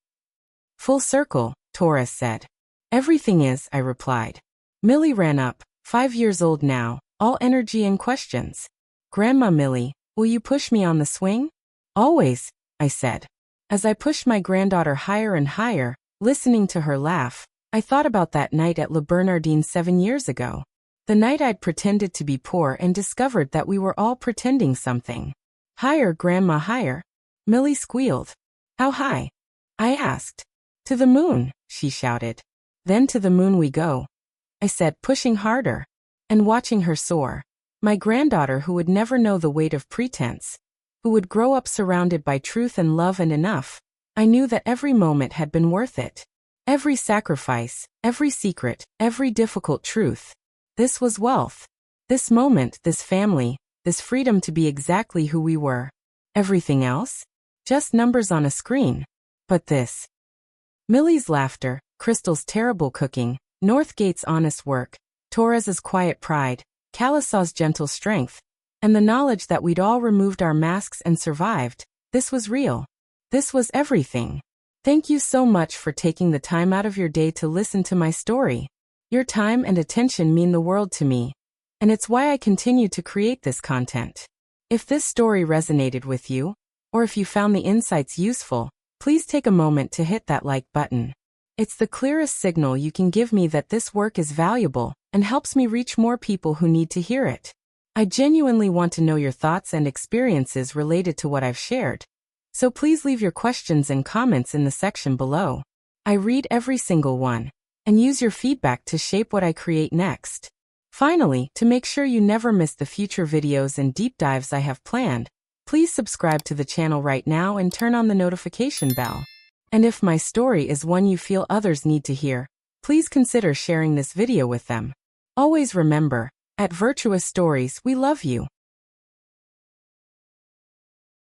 Full circle, Torres said. Everything is, I replied. Millie ran up, 5 years old now, all energy and questions. Grandma Millie, will you push me on the swing? Always, I said. As I pushed my granddaughter higher and higher, listening to her laugh, I thought about that night at Le Bernardin 7 years ago. The night I'd pretended to be poor and discovered that we were all pretending something. Higher, Grandma, higher. Millie squealed. How high? I asked. To the moon, she shouted. Then to the moon we go, I said, pushing harder and watching her soar. My granddaughter, who would never know the weight of pretense, who would grow up surrounded by truth and love and enough. I knew that every moment had been worth it. Every sacrifice, every secret, every difficult truth. This was wealth. This moment, this family, this freedom to be exactly who we were. Everything else? Just numbers on a screen. But this. Millie's laughter, Crystal's terrible cooking, Northgate's honest work, Torres's quiet pride, Calisaw's gentle strength, and the knowledge that we'd all removed our masks and survived. This was real. This was everything. Thank you so much for taking the time out of your day to listen to my story. Your time and attention mean the world to me, and it's why I continue to create this content. If this story resonated with you, or if you found the insights useful, please take a moment to hit that like button. It's the clearest signal you can give me that this work is valuable and helps me reach more people who need to hear it. I genuinely want to know your thoughts and experiences related to what I've shared. So please leave your questions and comments in the section below. I read every single one and use your feedback to shape what I create next. Finally, to make sure you never miss the future videos and deep dives I have planned, please subscribe to the channel right now and turn on the notification bell. And if my story is one you feel others need to hear, please consider sharing this video with them. Always remember, at Virtuous Stories, we love you.